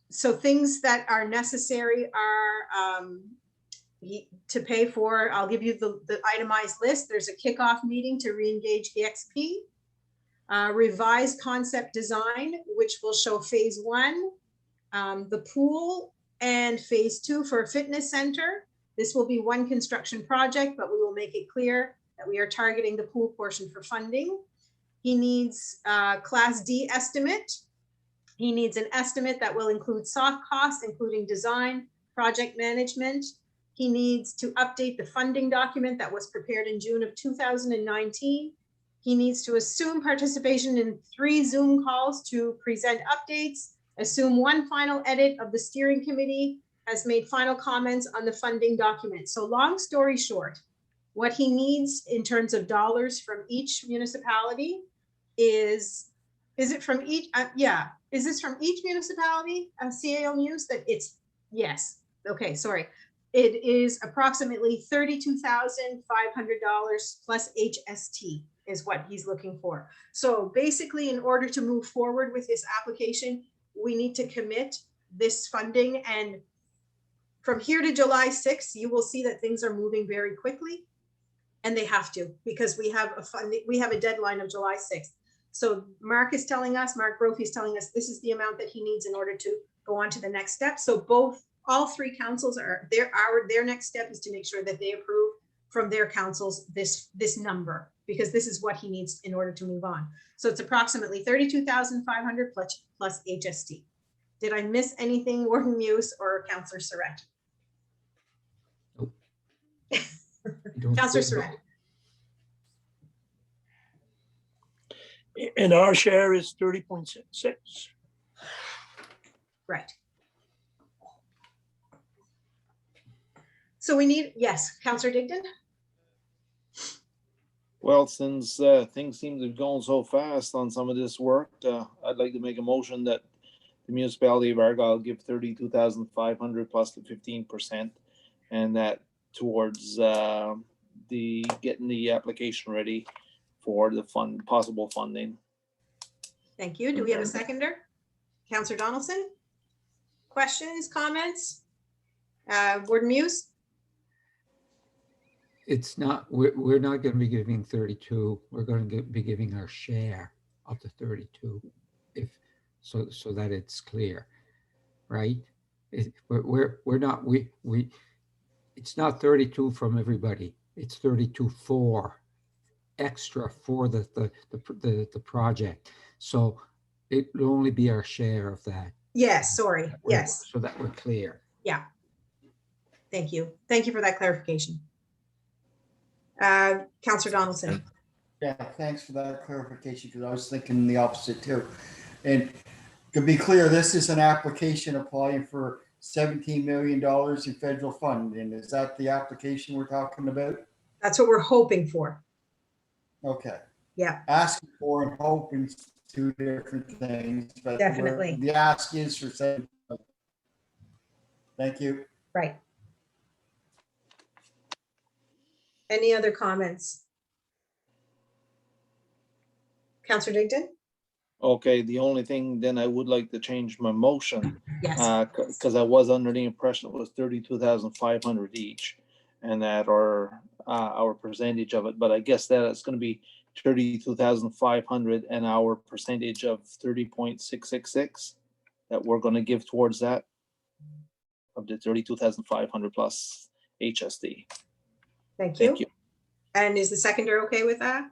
so things that are necessary are to pay for, I'll give you the itemized list. There's a kickoff meeting to re-engage EXP, revised concept design, which will show phase 1, the pool, and phase 2 for a fitness center. This will be one construction project, but we will make it clear that we are targeting the pool portion for funding. He needs a Class D estimate. He needs an estimate that will include soft costs, including design, project management. He needs to update the funding document that was prepared in June of 2019. He needs to assume participation in 3 Zoom calls to present updates, assume 1 final edit of the steering committee, has made final comments on the funding document. So long story short, what he needs in terms of dollars from each municipality is it from each, yeah. Is this from each municipality, CAO News? That it's, yes. Okay, sorry. It is approximately $32,500 plus HST is what he's looking for. So basically, in order to move forward with this application, we need to commit this funding. And from here to July 6th, you will see that things are moving very quickly. And they have to, because we have a deadline of July 6th. So Mark Brophy is telling us this is the amount that he needs in order to go on to the next step. So all 3 councils their next step is to make sure that they approve from their councils this number, because this is what he needs in order to move on. So it's approximately $32,500 plus HST. Did I miss anything, Warden Muise or Councillor Surratt? Nope. Councillor Surratt. And our share is 30.6. Right. So we need, yes, Councillor Digdon? Well, since things seem to be going so fast on some of this work, I'd like to make a motion that the municipality of Argyle give 32,500 plus the 15%, and that towards the getting the application ready for the possible funding. Thank you. Do we have a seconder? Councillor Donaldson? Questions, comments? Warden Muise? It's not, we're not going to be giving 32. We're going to be giving our share of the 32, if so that it's clear, right? We're not, it's not 32 from everybody. It's 32 for extra for the project. So it will only be our share of that. Yes, sorry. Yes. So that we're clear. Yeah. Thank you. Thank you for that clarification. Councillor Donaldson. Yeah, thanks for that clarification, because I was thinking the opposite too. And to be clear, this is an application applying for $17 million in federal funding. Is that the application we're talking about? That's what we're hoping for. Okay. Yeah. Asking for and hoping is two different things, but Definitely. the ask is for $17 million. Thank you. Right. Any other comments? Councillor Digdon? Okay, the only thing then I would like to change my motion, Yes. because I was under the impression it was 32,500 each, and that our percentage of it, but I guess that it's going to be 32,500 and our percentage of 30.666 that we're going to give towards that of the 32,500 plus HSD. Thank you. Thank you. And is the seconder okay with that?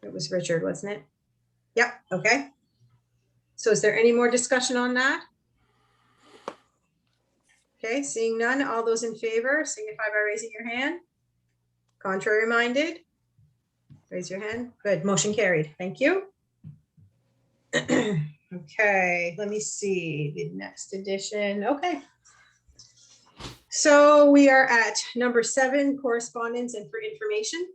It was Richard, wasn't it? Yep. Okay. So is there any more discussion on that? Okay, seeing none, all those in favor signify by raising your hand. Contrary minded? Raise your hand. Good, motion carried. Thank you. Okay, let me see the next edition. Okay. So we are at number 7, correspondence and for information.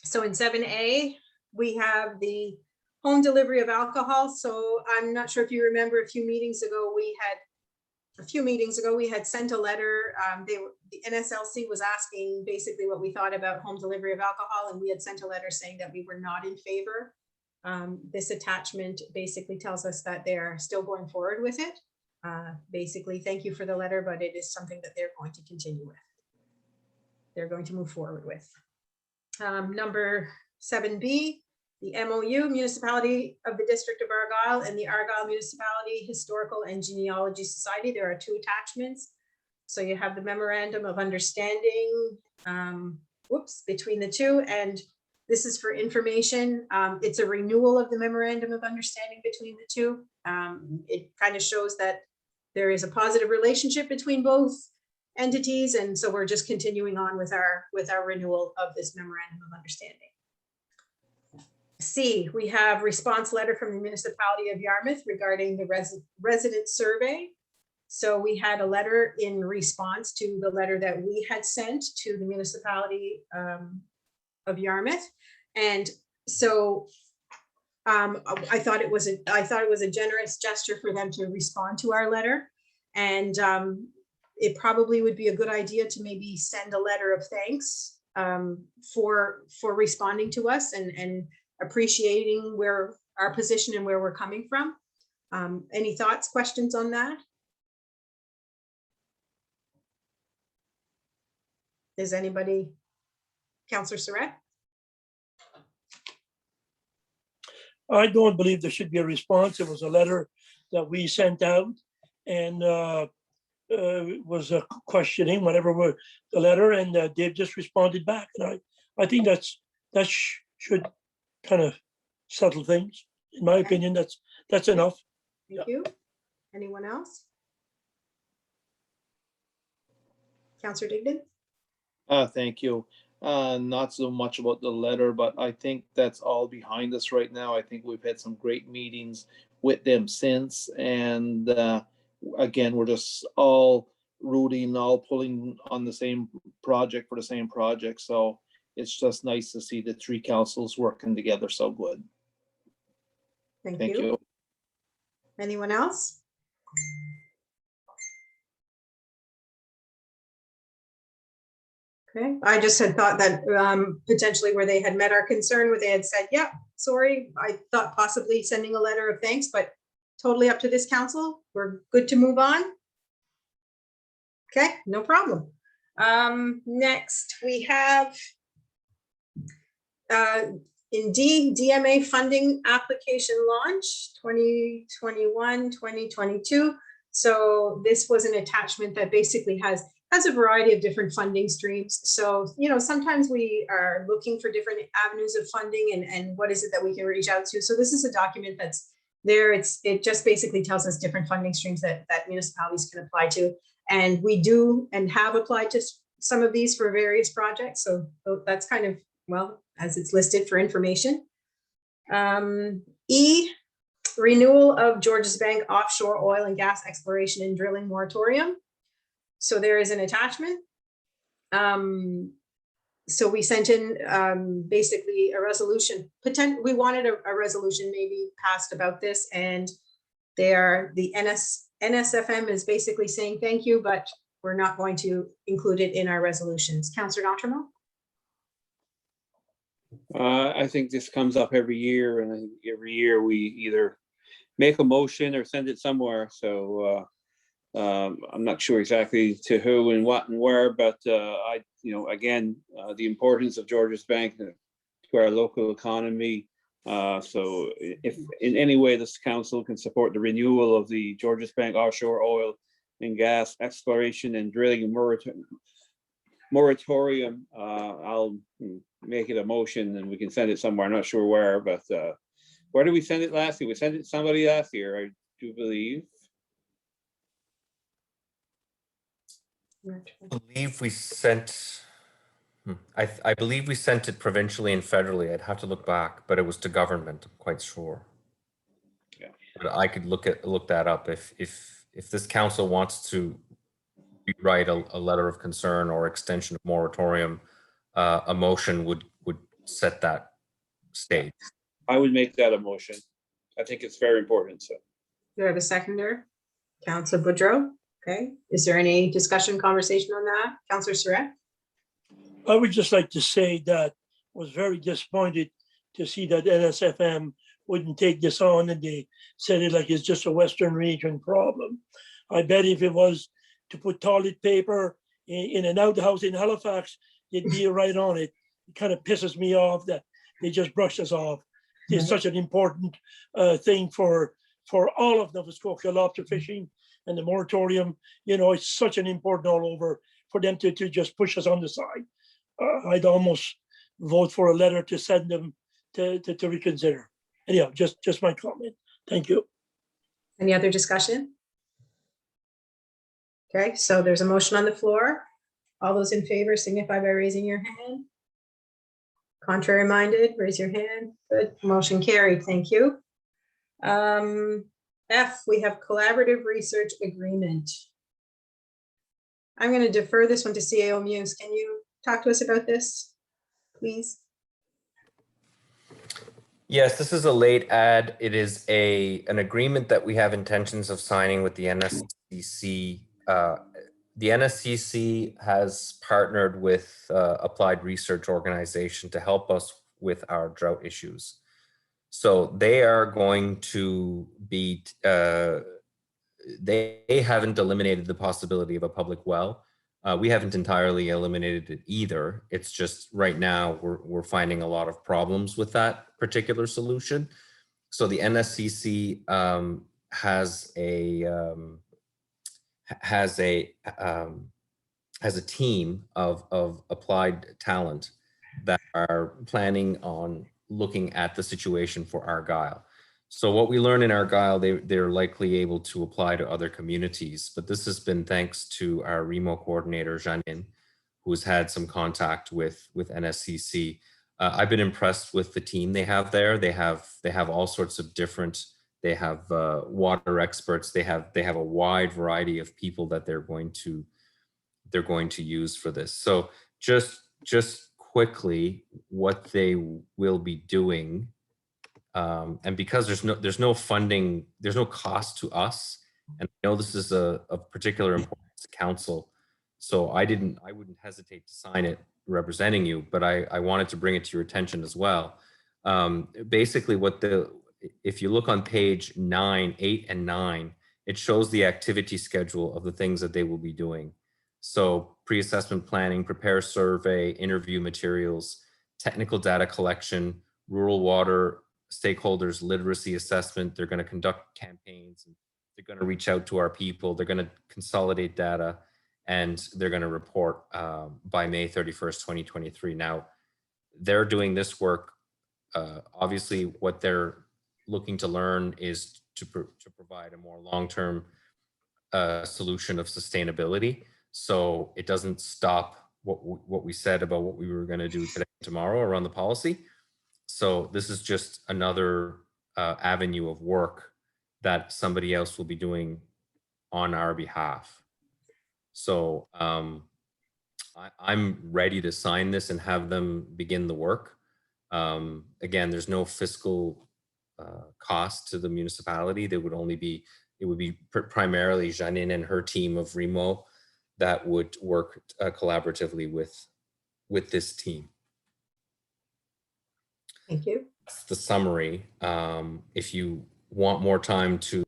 So in 7A, we have the home delivery of alcohol. So I'm not sure if you remember a few meetings ago, we had sent a letter. The NSLC was asking basically what we thought about home delivery of alcohol, and we had sent a letter saying that we were not in favor. This attachment basically tells us that they're still going forward with it. Basically, thank you for the letter, but it is something that they're going to continue with. They're going to move forward with. Number 7B, the MOU, Municipality of the District of Argyle and the Argyle Municipality Historical and Genealogy Society. There are 2 attachments. So you have the memorandum of understanding, between the 2, and this is for information. It's a renewal of the memorandum of understanding between the 2. It kind of shows that there is a positive relationship between both entities, and so we're just continuing on with our renewal of this memorandum of understanding. C, we have response letter from the Municipality of Yarmouth regarding the resident survey. So we had a letter in response to the letter that we had sent to the Municipality of Yarmouth, and so I thought it was a generous gesture for them to respond to our letter, and it probably would be a good idea to maybe send a letter of thanks for responding to us and appreciating where our position and where we're coming from. Any thoughts, questions on that? Is anybody? Councillor Surratt? I don't believe there should be a response. It was a letter that we sent out, and was a questioning whatever were the letter, and they've just responded back. And I think that should kind of settle things. In my opinion, that's enough. Thank you. Anyone else? Councillor Digdon? Thank you. Not so much about the letter, but I think that's all behind us right now. I think we've had some great meetings with them since, and again, we're just all rooting, all pulling on the same project for the same project. So it's just nice to see the three councils working together so good. Thank Thank you. you. Anyone else? Okay, I just had thought that potentially where they had met our concern, where they had said, yeah, sorry, I thought possibly sending a letter of thanks, but totally up to this council. We're good to move on. Okay, no problem. Next, we have in D, DMA funding application launch 2021, 2022. So this was an attachment that basically has a variety of different funding streams. So, you know, sometimes we are looking for different avenues of funding and what is it that we can reach out to. So this is a document that's there. It just basically tells us different funding streams that municipalities can apply to. And we do and have applied to some of these for various projects. So that's kind of, well, as it's listed for information. E, renewal of Georges Bank offshore oil and gas exploration and drilling moratorium. So there is an attachment. So we sent in basically a resolution. We wanted a resolution maybe passed about this, and the NSFM is basically saying thank you, but we're not going to include it in our resolutions. Councillor Notramo? I think this comes up every year, and I think every year we either make a motion or send it somewhere. So I'm not sure exactly to who and what and where, but again, the importance of Georges Bank to our local economy. So if in any way this council can support the renewal of the Georges Bank offshore oil and gas exploration and drilling moratorium, I'll make it a motion and we can send it somewhere. I'm not sure where, but where did we send it last year? We sent it to somebody last year, I do believe. I believe we sent, I believe we sent it provincially and federally. I'd have to look back, but it was to government, I'm quite sure. Yeah. But I could look that up if this council wants to rewrite a letter of concern or extension of moratorium, a motion would set that stage. I would make that a motion. I think it's very important. So Do I have a seconder? Councillor Boudreau? Okay, is there any discussion, conversation on that? Councillor Surratt? I would just like to say that I was very disappointed to see that NSFM wouldn't take this on, and they said it like it's just a Western region problem. I bet if it was to put toilet paper in an outhouse in Halifax, they'd be right on it. It kind of pisses me off that they just brush us off. It's such an important thing for all of Nova Scotia lobster fishing, and the moratorium, you know, it's such an important all over for them to just push us on the side. I'd almost vote for a letter to send them to reconsider. Anyhow, just my comment. Thank you. Any other discussion? Okay, so there's a motion on the floor. All those in favor signify by raising your hand. Contrary minded, raise your hand. Good, motion carried, thank you. F, we have collaborative research agreement. I'm going to defer this one to CAO Muise. Can you talk to us about this, please? Yes, this is a late ad. It is an agreement that we have intentions of signing with the NSCC. The NSCC has partnered with Applied Research Organization to help us with our drought issues. So they are going to be, they haven't eliminated the possibility of a public well. We haven't entirely eliminated it either. It's just right now we're finding a lot of problems with that particular solution. So the NSCC has a team of applied talent that are planning on looking at the situation for Argyle. So what we learn in Argyle, they're likely able to apply to other communities, but this has been thanks to our REMO coordinator, Janine, who's had some contact with NSCC. I've been impressed with the team they have there. They have all sorts of different, they have water experts. They have a wide variety of people that they're going to use for this. So just quickly what they will be doing. And because there's no funding, there's no cost to us. And I know this is of particular importance to council. So I wouldn't hesitate to sign it representing you, but I wanted to bring it to your attention as well. Basically if you look on page 9, 8 and 9, it shows the activity schedule of the things that they will be doing. So pre-assessment planning, prepare survey, interview materials, technical data collection, rural water stakeholders, literacy assessment. They're going to conduct campaigns. And they're going to reach out to our people. They're going to consolidate data, and they're going to report by May 31st, 2023. Now, they're doing this work. Obviously, what they're looking to learn is to provide a more long-term solution of sustainability. So it doesn't stop what we said about what we were going to do today and tomorrow around the policy. So this is just another avenue of work that somebody else will be doing on our behalf. So I'm ready to sign this and have them begin the work. Again, there's no fiscal cost to the municipality. It would be primarily Janine and her team of Remo that would work collaboratively with this team. Thank you. That's the summary. If you want more time to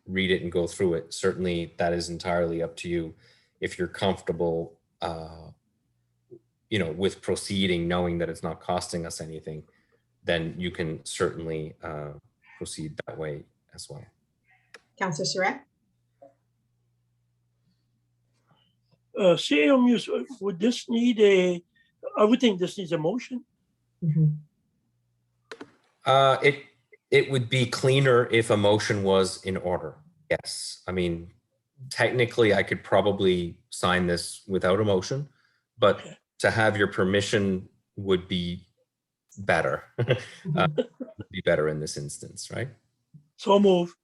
read it and go through it, certainly that is entirely up to you. If you're comfortable, with proceeding, knowing that it's not costing us anything, then you can certainly proceed that way as well. Councillor Surratt? CAO Muise, would this need I would think this needs a motion. It would be cleaner if a motion was in order. Yes. I mean, technically I could probably sign this without a motion, but to have your permission would be better. Would be better in this instance, right? So move.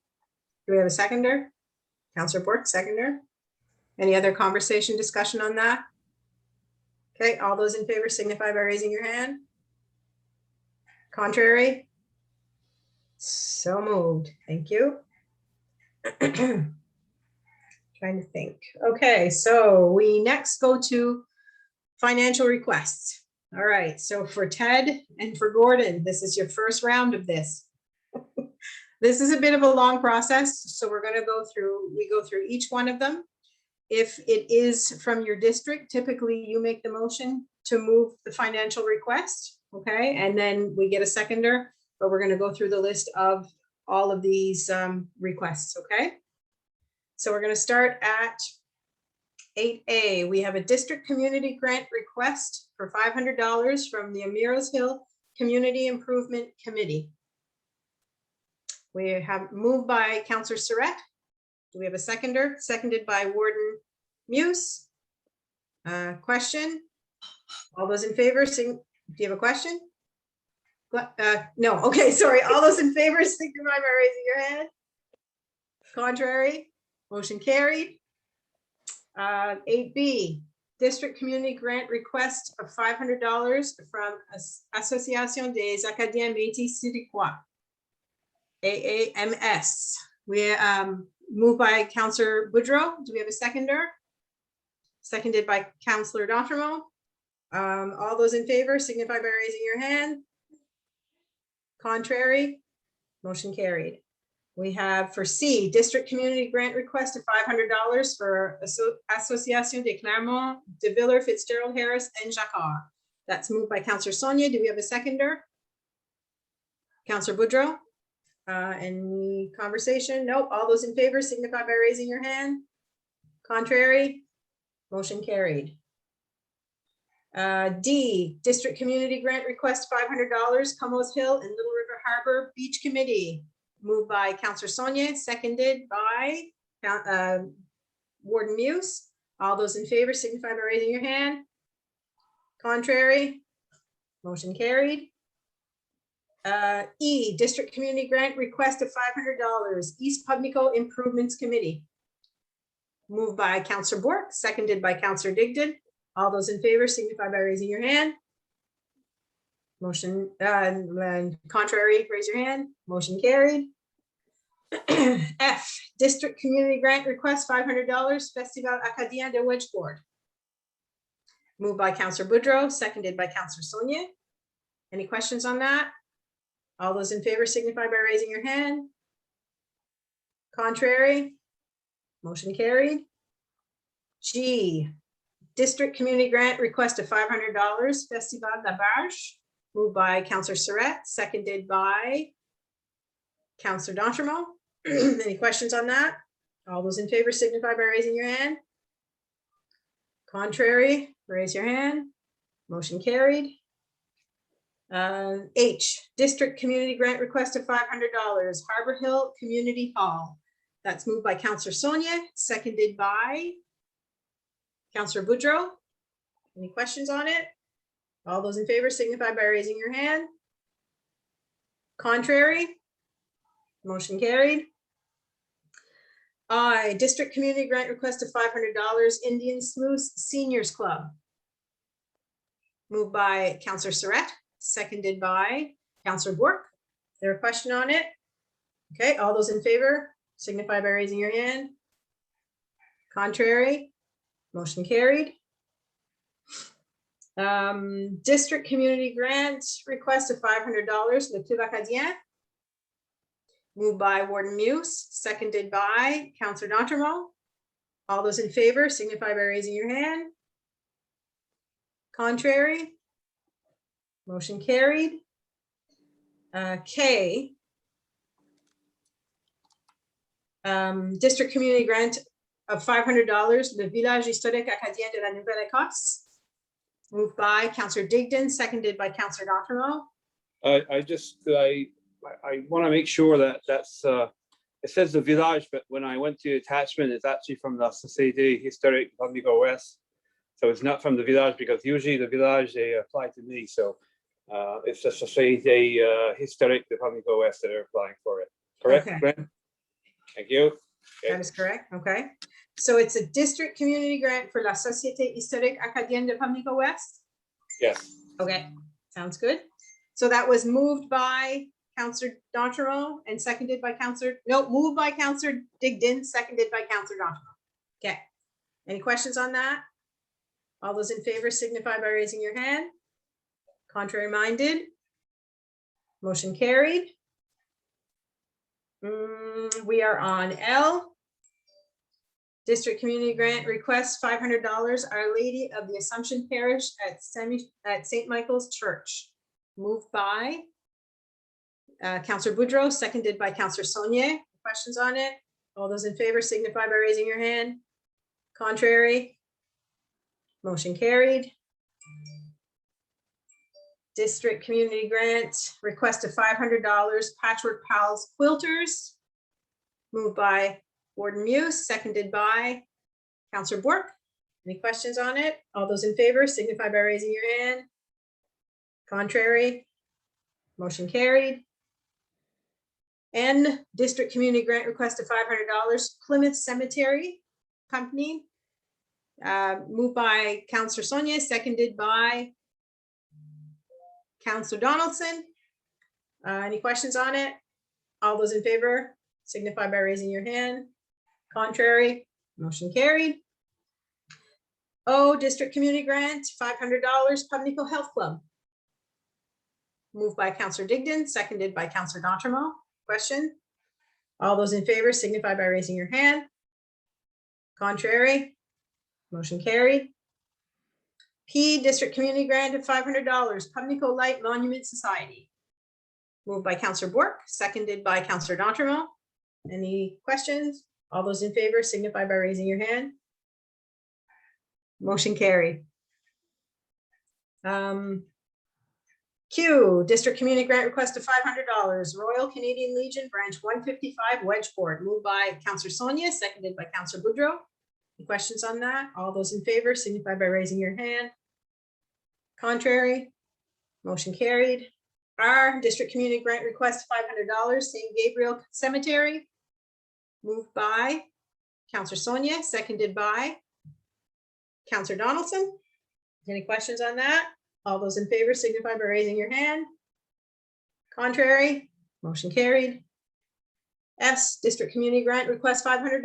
Do we have a seconder? Councillor Bork, seconder. Any other conversation, discussion on that? Okay, all those in favor signify by raising your hand. Contrary? So moved. Thank you. Trying to think. Okay, so we next go to financial requests. All right, so for Ted and for Gordon, this is your first round of this. This is a bit of a long process, so we go through each one of them. If it is from your district, typically you make the motion to move the financial request, okay? And then we get a seconder, but we're gonna go through the list of all of these requests, okay? So we're gonna start at 8A. We have a district community grant request for $500 from the Amiros Hill Community Improvement Committee. We have moved by Councillor Surratt. Do we have a seconder? Seconded by Warden Muise. Question? All those in favor, do you have a question? No, okay, sorry. All those in favor, signify by raising your hand. Contrary? Motion carried. 8B, district community grant request of $500 from Association des Acadiens Métis Sudquois, AAMS. We moved by Councillor Boudreau. Do we have a seconder? Seconded by Councillor D'Entremont. All those in favor signify by raising your hand. Contrary? Motion carried. We have for C, district community grant request of $500 for Association des Clermont, de Villers, Fitzgerald Harris, and Jacquard. That's moved by Councillor Sonia. Do we have a seconder? Councillor Boudreau. Any conversation? Nope. All those in favor signify by raising your hand. Contrary? Motion carried. D, district community grant request $500, Cumos Hill and Little River Harbor Beach Committee. Moved by Councillor Sonia, seconded by Warden Muise. All those in favor signify by raising your hand. Contrary? Motion carried. E, district community grant request of $500, East Pubnico Improvements Committee. Moved by Councillor Bork, seconded by Councillor Digdon. All those in favor signify by raising your hand. Motion, and contrary, raise your hand. Motion carried. F, District Community Grant Request, $500, Festival Acadien de Wedgeport. Moved by Councillor Boudreau, seconded by Councillor Sonia. Any questions on that? All those in favor signify by raising your hand. Contrary? Motion carried. G, District Community Grant Request of $500, Festival La Barge. Moved by Councillor Surratt, seconded by Councillor D'Entremont. Any questions on that? All those in favor signify by raising your hand. Contrary, raise your hand. Motion carried. H, District Community Grant Request of $500, Harbor Hill Community Hall. That's moved by Councillor Sonia, seconded by Councillor Boudreau. Any questions on it? All those in favor signify by raising your hand. Contrary? Motion carried. I, District Community Grant Request of $500, Indian Smooth Seniors Club. Moved by Councillor Surratt, seconded by Councillor Bork. Is there a question on it? Okay, all those in favor signify by raising your hand. Contrary? Motion carried. District Community Grant Request of $500, Le Club Acadien. Moved by Warden Muise, seconded by Councillor D'Entremont. All those in favor signify by raising your hand. Contrary? Motion carried. K. District Community Grant of $500, Le Village Historique Acadien de la Nouvelle-Écosse. Moved by Councillor Digdon, seconded by Councillor D'Entremont. I want to make sure that that's, it says the village, but when I went to the attachment, it's actually from the Société Historique Publique Ouest. So it's not from the village, because usually the village, they apply to me. So it's the Société Historique de Publique Ouest that are applying for it. Correct, Okay. Glenn? Thank you. Okay. That is correct, okay. So it's a district community grant for La Société Historique Acadienne de Publique Ouest? Yes. Okay, sounds good. So that was moved by Councillor D'Entremont and seconded by moved by Councillor Digdon, seconded by Councillor D'Entremont. Okay, any questions on that? All those in favor signify by raising your hand. Contrary minded? Motion carried. We are on L. District Community Grant Request $500, Our Lady of the Assumption Parish at St. Michael's Church. Moved by Councillor Boudreau, seconded by Councillor Saunier. Questions on it? All those in favor signify by raising your hand. Contrary? Motion carried. District Community Grant Request of $500, Patchwork Pals Quilters. Moved by Warden Muise, seconded by Councillor Bork. Any questions on it? All those in favor signify by raising your hand. Contrary? Motion carried. N, District Community Grant Request of $500, Plymouth Cemetery Company. Moved by Councillor Sonia, seconded by Councillor Donaldson. Any questions on it? All those in favor signify by raising your hand. Contrary? Motion carried. O, District Community Grant, $500, Pubnico Health Club. Moved by Councillor Digdon, seconded by Councillor D'Entremont. Question? All those in favor signify by raising your hand. Contrary? Motion carried. P, District Community Grant of $500, Pubnico Light Monument Society. Moved by Councillor Bork, seconded by Councillor D'Entremont. Any questions? All those in favor signify by raising your hand. Motion carried. Q, District Community Grant Request of $500, Royal Canadian Legion Branch 155 Wedgeport. Moved by Councillor Sonia, seconded by Councillor Boudreau. Any questions on that? All those in favor signify by raising your hand. Contrary? Motion carried. R, District Community Grant Request $500, St. Gabriel Cemetery. Moved by Councillor Sonia, seconded by Councillor Donaldson. Any questions on that? All those in favor signify by raising your hand. Contrary, motion carried. S, District Community Grant Request $500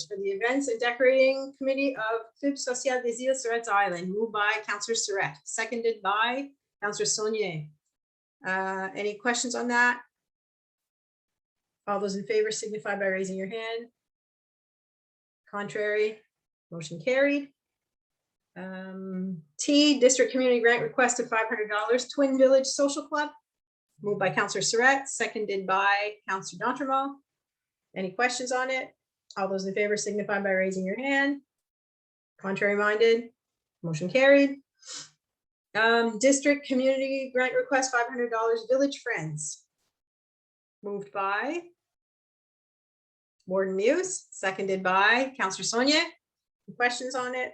for the Events and Decorating Committee of Club Social des Îles Surrettes Island, moved by Councillor Surrette, seconded by Councillor Saunier. Any questions on that? All those in favor signify by raising your hand. Contrary, motion carried. T, District Community Grant Request of $500, Twin Village Social Club, moved by Councillor Surrette, seconded by Councillor D'Entremont. Any questions on it? All those in favor signify by raising your hand. Contrary minded, motion carried. District Community Grant Request $500, Village Friends, moved by Warden Muise, seconded by Councillor Saunier. Any questions on it?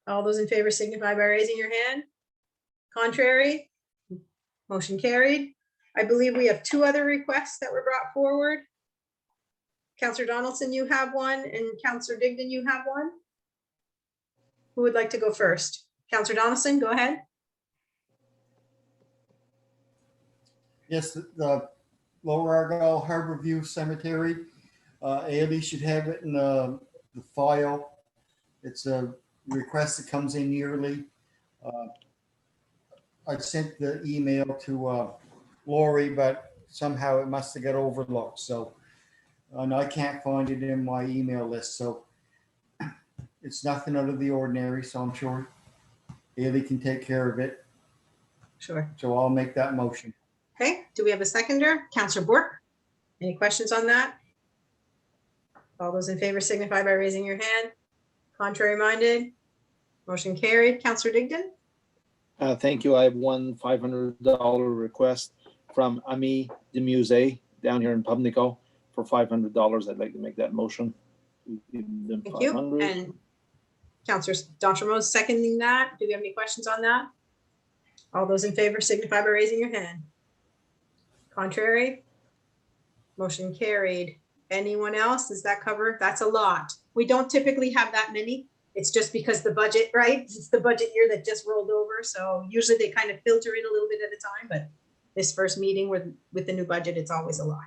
All those in favor signify by raising your hand. Contrary, motion carried. I believe we have two other requests that were brought forward. Councillor Donaldson, you have one, and Councillor Digdon, you have one. Who would like to go first? Councillor Donaldson, go ahead. Yes, the Lower Argyle Harbor View Cemetery. Ailey should have it in the file. It's a request that comes in yearly. I sent the email to Lori, but somehow it must have got overlooked. So, and I can't find it in my email list. So it's nothing out of the ordinary. So I'm sure Ailey can take care of it. Sure. So I'll make that motion. Okay, do we have a seconder? Councillor Bork, any questions on that? All those in favor signify by raising your hand. Contrary minded, motion carried. Councillor Digdon? Thank you. I have one $500 request from Ami de Muise down here in Pubnico for $500. I'd like to make that motion. Give them Thank you. 500. And Councillor D'Entremont seconding that. Do we have any questions on that? All those in favor signify by raising your hand. Contrary, motion carried. Anyone else? Does that cover? That's a lot. We don't typically have that many. It's just because the budget, right? It's the budget year that just rolled over. So usually they kind of filter in a little bit at a time, but this first meeting with the new budget, it's always a lot.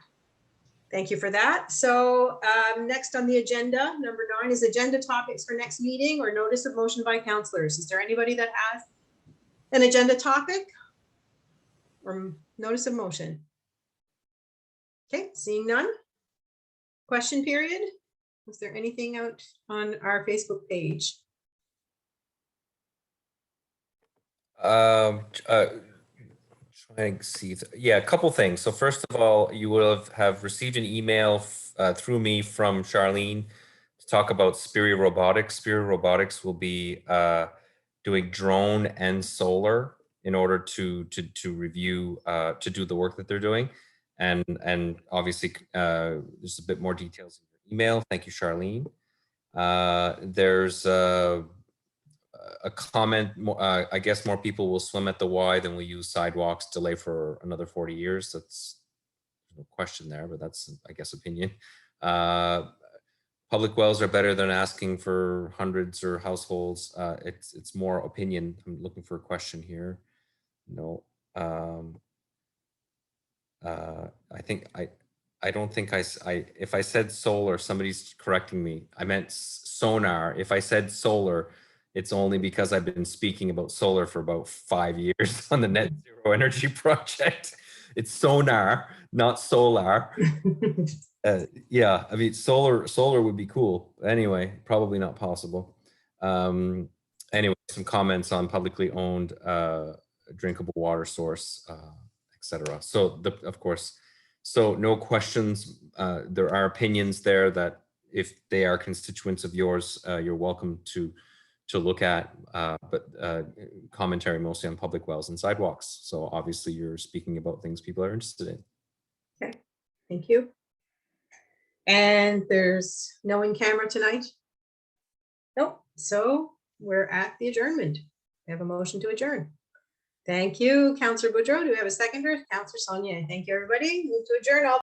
Thank you for that. So next on the agenda, number 9 is agenda topics for next meeting or notice of motion by councillors. Is there anybody that has an agenda topic or notice of motion? Okay, seeing none. Question period. Is there anything out on our Facebook page? Trying to see. Yeah, a couple things. So first of all, you will have received an email through me from Charlene to talk about Spiri Robotics. Spiri Robotics will be doing drone and solar in order to review to do the work that they're doing. And obviously there's a bit more details in your email. Thank you, Charlene. There's a comment, I guess more people will swim at the Y than will use sidewalks, delay for another 40 years. That's no question there, but that's, I guess, opinion. Public wells are better than asking for hundreds or households. It's more opinion. I'm looking for a question here. No. I don't think if I said solar, somebody's correcting me. I meant sonar. If I said solar, it's only because I've been speaking about solar for about 5 years on the net zero energy project. It's sonar, not solar. Yeah, I mean, solar would be cool. Anyway, probably not possible. Anyway, some comments on publicly owned drinkable water source, etc. So of course, so no questions. There are opinions there that if they are constituents of yours, you're welcome to look at, but commentary mostly on public wells and sidewalks. So obviously you're speaking about things people are interested in. Okay, thank you. And there's no in camera tonight? Nope. So we're at the adjournment. We have a motion to adjourn. Thank you, Councillor Boudreau. Do we have a seconder? Councillor Saunier. Thank you, everybody. Move to adjourn. All